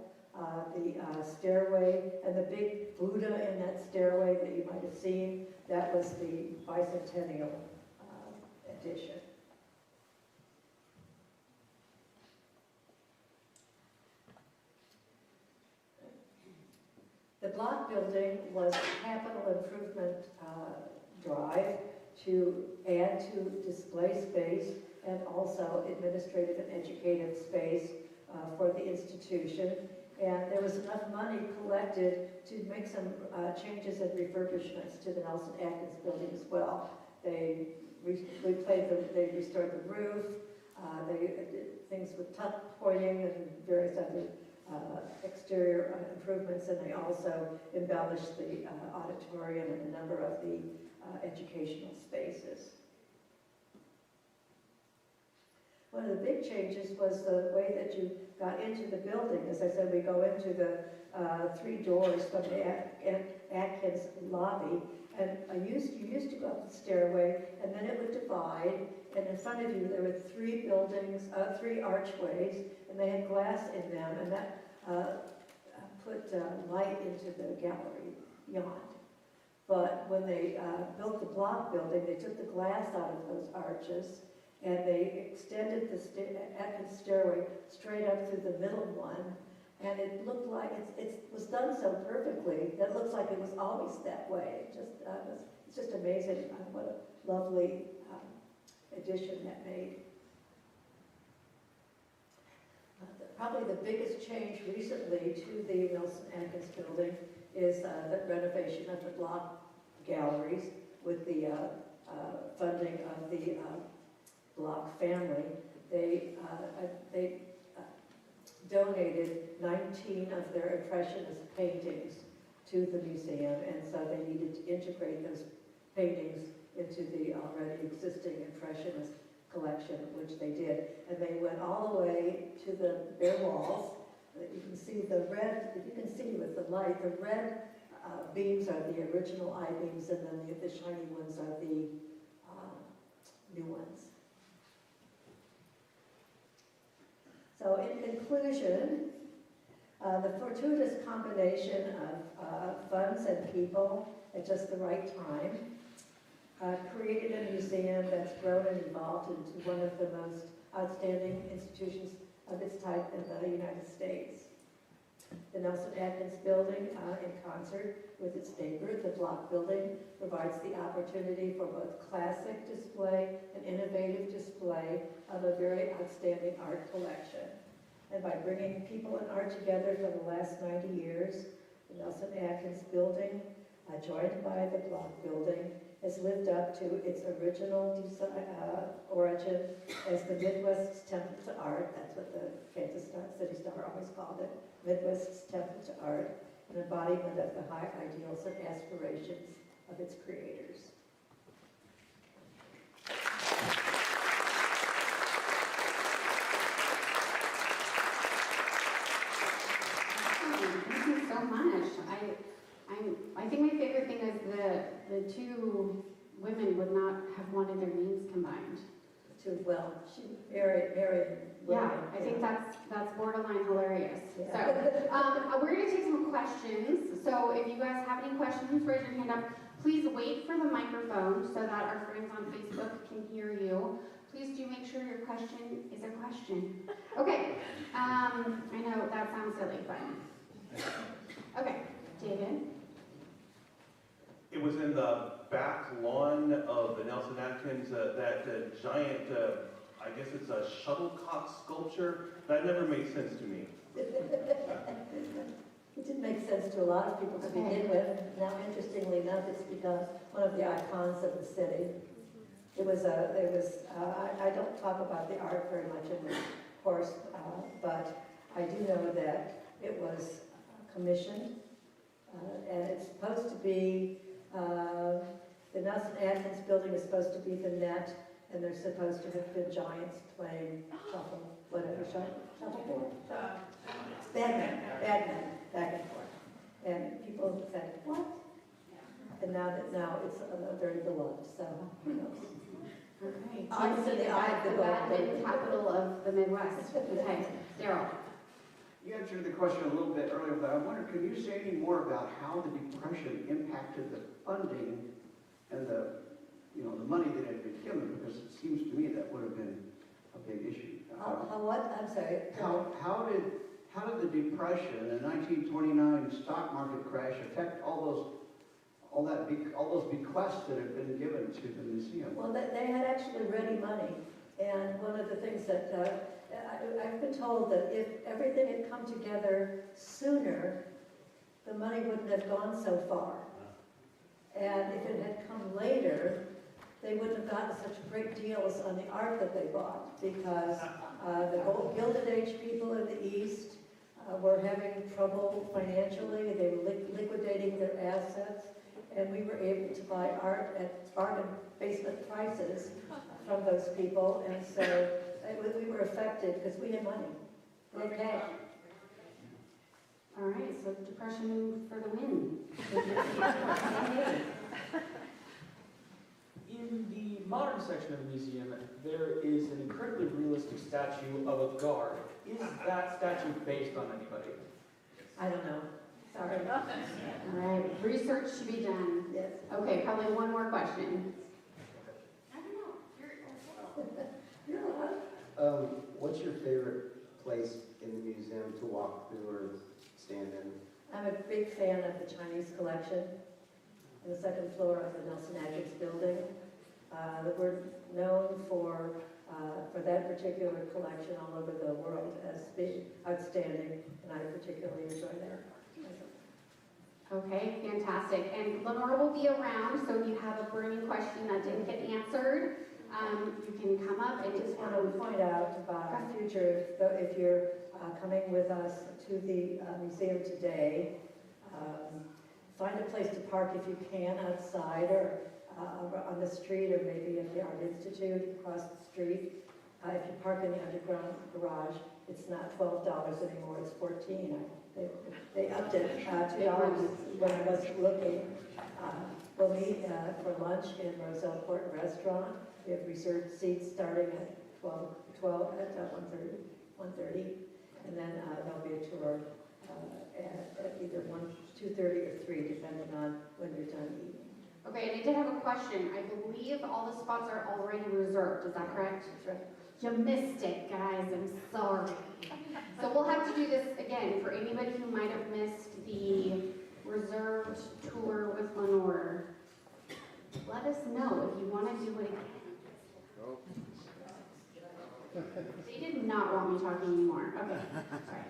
the stairway, and the big Buddha in that stairway that you might have seen, that was the bicentennial edition. The block building was a capital improvement drive to add to display space and also administrative and educative space for the institution. And there was enough money collected to make some changes and refurbishments to the Nelson-Atkins building as well. They restored the roof, they did things with tuck pointing and various other exterior improvements, and they also embellished the auditorium and a number of the educational spaces. One of the big changes was the way that you got into the building. As I said, we go into the 3 doors from the Atkins lobby, and you used to go up the stairway, and then it would divide, and in front of you there were 3 archways, and they had glass in them, and that put light into the gallery beyond. But when they built the block building, they took the glass out of those arches, and they extended the Atkins stairway straight up through the middle one, and it looked like it was done so perfectly that it looks like it was always that way. It's just amazing what a lovely addition that made. Probably the biggest change recently to the Nelson-Atkins building is the renovation of the block galleries with the funding of the block family. They donated 19 of their Impressionist paintings to the museum, and so they needed to integrate those paintings into the already existing Impressionist collection, which they did. And they went all the way to the bare walls. You can see the red, if you can see with the light, the red beams are the original I-beams, and then the shiny ones are the new ones. So in conclusion, the fortuitous combination of funds and people at just the right time created a museum that's grown and evolved into one of the most outstanding institutions of its type in the United States. The Nelson-Atkins building, in concert with its neighbor, the Block building, provides the opportunity for both classic display and innovative display of a very outstanding art collection. And by bringing people and art together for the last 90 years, the Nelson-Atkins building, joined by the Block building, has lived up to its original origin as the Midwest's Temple to Art. That's what the Kansas City Star always called it, Midwest's Temple to Art, an embodiment of the high ideals and aspirations of its creators. Thank you so much. I think my favorite thing is the 2 women would not have wanted their names combined. Well, she married Yeah, I think that's borderline hilarious. Yeah. So we're going to take some questions. So if you guys have any questions, raise your hand up. Please wait for the microphone so that our friends on Facebook can hear you. Please do make sure your question is a question. Okay. I know that sounds silly, but okay, David. It was in the back lawn of the Nelson-Atkins, that giant, I guess it's a shuttlecock sculpture. That never made sense to me. It didn't make sense to a lot of people to begin with. Now, interestingly enough, it's become one of the icons of the city. I don't talk about the art very much in the course, but I do know that it was commissioned, and it's supposed to be, the Nelson-Atkins building is supposed to be the net, and there's supposed to have been giants playing shuffleboard? Badminton, back and forth. And people said, what? And now it's very beloved, so who knows? Okay. Arts in the eye of the the world. badminton capital of the Midwest. Okay, Daryl. You answered the question a little bit earlier, but I wonder, could you say any more about how the Depression impacted the funding and the money that had been given? Because it seems to me that would have been a big issue. What? I'm sorry. How did the Depression, the 1929 stock market crash affect all those bequests that had been given to the museum? Well, they had actually ready money, and one of the things that I've been told that if everything had come together sooner, the money wouldn't have gone so far. And if it had come later, they wouldn't have gotten such great deals on the art that they bought, because the Gilded Age people in the East were having trouble financially. They were liquidating their assets, and we were able to buy art at bargain basement prices from those people, and so we were affected because we had money. Okay. All right, so Depression for the win. In the modern section of the museum, there is an incredibly realistic statue of a guard. Is that statue based on anybody? I don't know. Sorry. All right, research to be done. Yes. Okay, probably one more question. You're allowed. What's your favorite place in the museum to walk through or stand in? I'm a big fan of the Chinese collection on the second floor of the Nelson-Atkins building. We're known for that particular collection all over the world as being outstanding, and I particularly enjoy that. Okay, fantastic. And Lenore will be around, so if you have a burning question that didn't get answered, you can come up and I just just want to point out about our future, if you're coming with us to the museum today, find a place to park if you can outside or on the street, or maybe at the Art Institute across the street. If you park in the underground garage, it's not $12 anymore, it's $14. They upped it $2 when I was looking. We'll meet for lunch in Roselle Court Restaurant. We have reserved seats starting at 1:30, and then there'll be a tour at either 2:30 or 3, depending on when you're done eating. Okay, and I did have a question. I believe all the spots are already reserved, is that correct? That's right. You missed it, guys, I'm sorry. So we'll have to do this again for anybody who might have missed the reserved tour with Lenore. Let us know if you want to do it again. They did not want me talking anymore. Okay, sorry.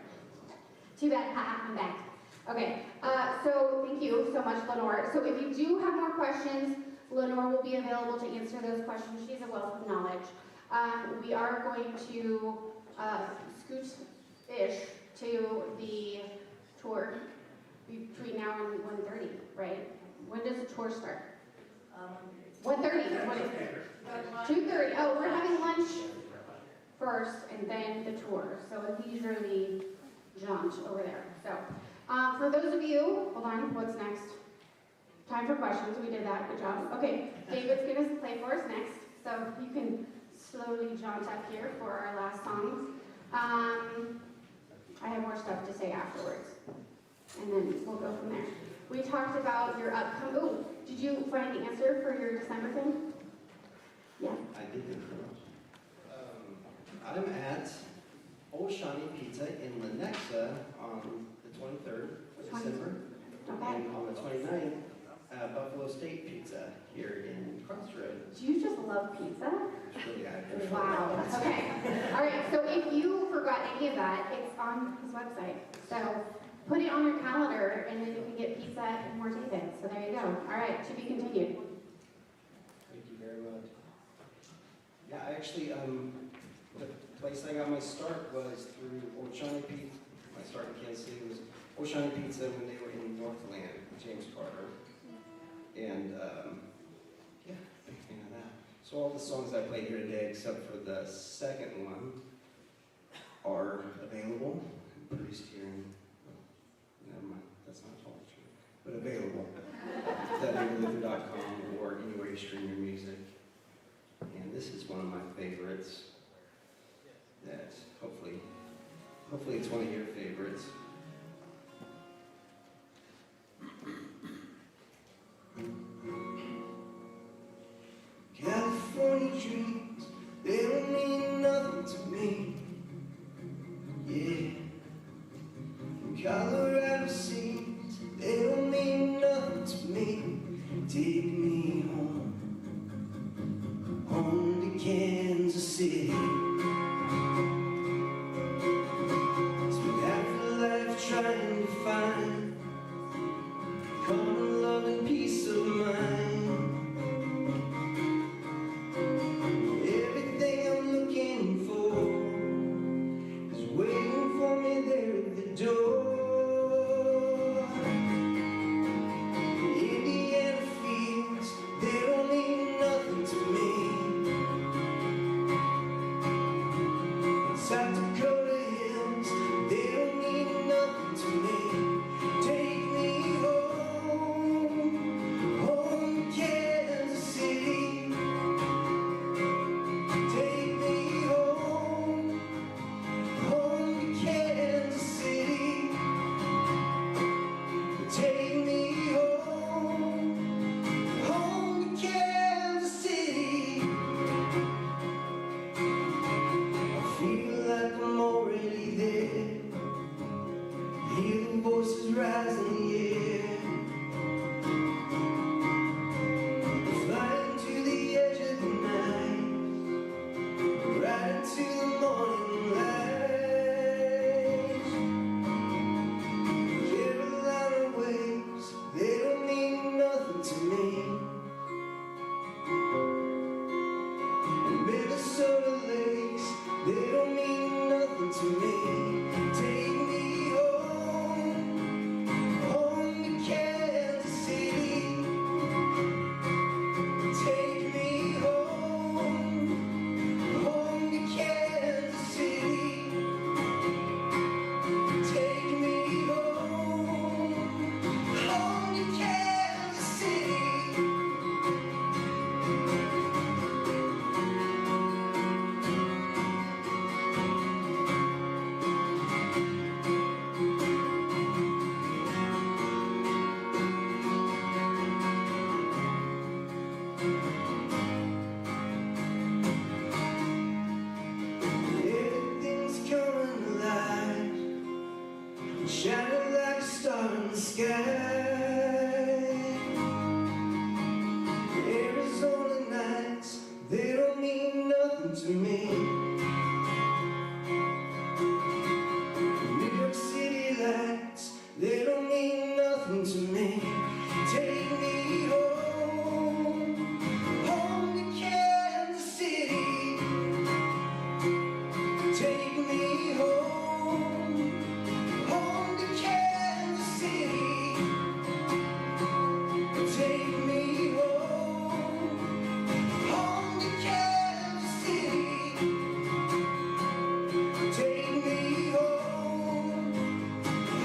Too bad, I'm back. Okay, so thank you so much, Lenore. So if you do have more questions, Lenore will be available to answer those questions. She's a wealth of knowledge. We are going to scoot-ish to the tour between now and 1:30, right? When does the tour start? 1:30. What is it? 2:30. Oh, we're having lunch first and then the tour. So a leisurely jaunt over there. So for those of you, hold on, what's next? Time for questions. We did that. Good job. Okay, David's going to play for us next. So you can slowly jaunt up here for our last song. I have more stuff to say afterwards. And then we'll go from there. We talked about your upcoming, oh, did you find the answer for your December thing? Yeah. I did. I'm at Old Shawnee Pizza in Lenexa on the 23rd of December. Okay. And on the 29th, Buffalo State Pizza here in Crossroads. Do you just love pizza? It's really good. Wow. Okay. All right. So if you forgot any of that, it's on his website. So put it on your calendar, and then you can get pizza and more David. So there you go. All right. To be continued. Thank you very much. Yeah, actually, the place I got my start was through Old Shawnee Pizza. My start in Kansas City was Old Shawnee Pizza when they were in Northland, James Carter. And yeah, big fan of that. So all the songs I played here today, except for the second one, are available and produced here in, never mind, that's not totally true, but available at www.com or anywhere you stream your music. And this is one of my favorites that Hopefully it's one of your favorites. California dreams, they don't mean nothing to me. Yeah. Colorado scenes, they don't mean nothing to me. Take me home, home to Kansas City. Spent half a life trying to find common love and peace of mind. Everything I'm looking for is waiting for me there at the door. Voices rise in the air, flying to the edge of the night, right into the morning light. Carolina waves, they don't mean nothing to me. And Minnesota lakes, they don't mean nothing to me. Take me home, home to Kansas City. Take me home, home to Kansas City. Take me home, home to Kansas City. Everything's coming alive, shining like a star in the sky. Arizona nights, they don't mean nothing to me. New York City lights, they don't mean nothing to me. Take me home, home to Kansas City. Take me home, home to Kansas City. Take me home, home to Kansas City. Take me home,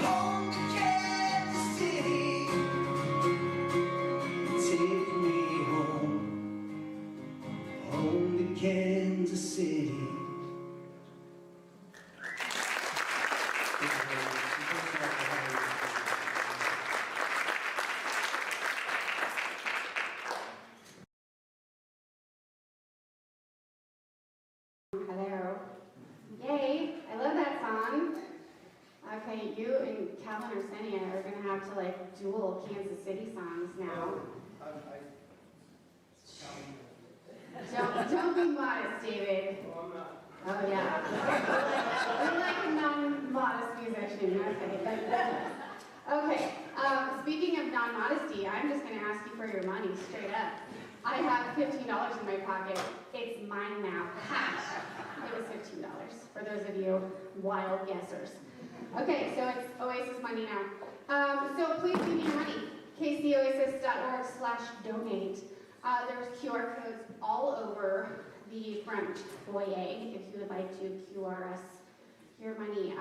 home to Kansas City. Take me home, home to Kansas City. Hello. Yay, I love that song. Okay, you and Calvin or Senia are gonna have to like dual Kansas City songs now. Don't be modest, David. Oh yeah. You're like a non-modest musician. Okay. Speaking of non-modesty, I'm just gonna ask you for your money straight up. I have $15 in my pocket. It's mine now. Cash. It was $15 for those of you wild guessers. Okay, so it's Oasis money now. So please give me your money. kcoasis.org/donate. There's QR codes all over the front foyer if you would like to QR us your money.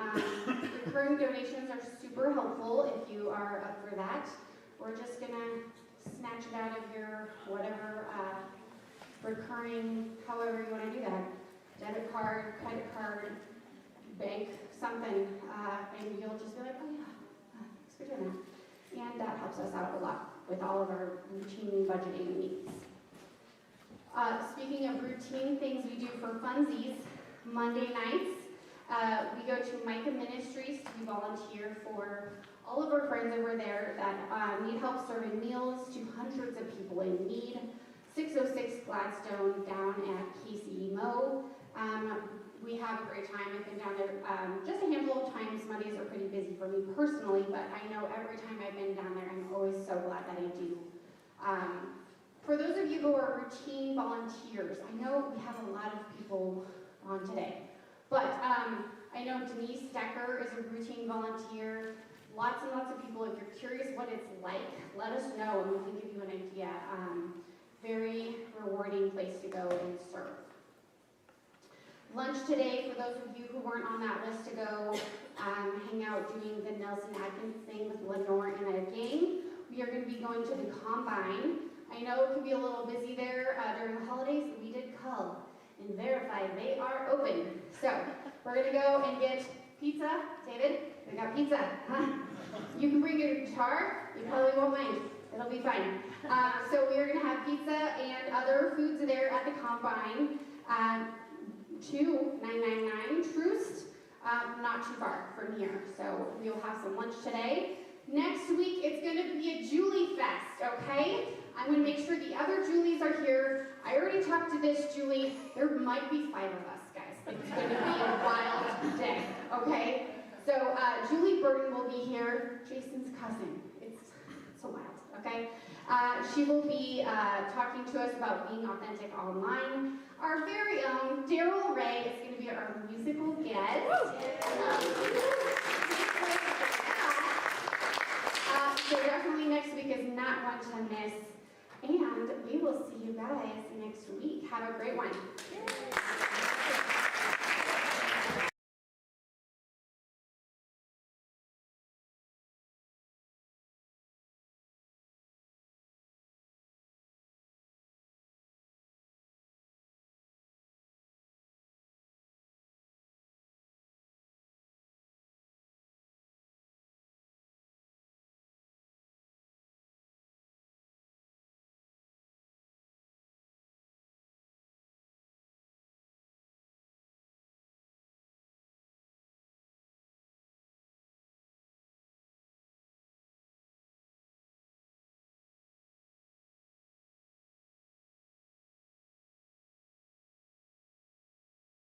Recurring donations are super helpful if you are up for that. We're just gonna snatch it out of your whatever recurring, however you want to do that. Debit card, credit card, bank something, and you'll just be like, oh yeah, thanks for doing that. And that helps us out a lot with all of our routine budgeting needs. Speaking of routine things we do for funsies, Monday nights, we go to Micah Ministries to volunteer for all of our friends over there that need help serving meals to hundreds of people in need. 606 Gladstone down at KC Mo. We have a great time. I've been down there just a handful of times. Mondays are pretty busy for me personally, but I know every time I've been down there, I'm always so glad that I do. For those of you who are routine volunteers, I know we have a lot of people on today, but I know Denise Decker is a routine volunteer. Lots and lots of people. If you're curious what it's like, let us know and we can give you an idea. Very rewarding place to go and serve. Lunch today, for those of you who weren't on that list to go hang out doing the Nelson-Atkins thing with Lenore and a gang, we are going to be going to the Combine. I know it can be a little busy there during the holidays, but we did call and verify they are open. So we're going to go and get pizza. David, we got pizza. You can bring your guitar. You probably won't mind. It'll be fine. So we are going to have pizza and other foods there at the Combine. 2999 Troost, not too far from here. So we'll have some lunch today. Next week, it's going to be a Julie Fest, okay? I'm going to make sure the other Julies are here. I already talked to this Julie. There might be 5 of us, guys. It's going to be a wild day, okay? So Julie Burton will be here, Jason's cousin. It's so wild, okay? She will be talking to us about being authentic online. Our very own Daryl Ray is going to be our musical guest. So definitely next week is not one to miss. And we will see you guys next week. Have a great one.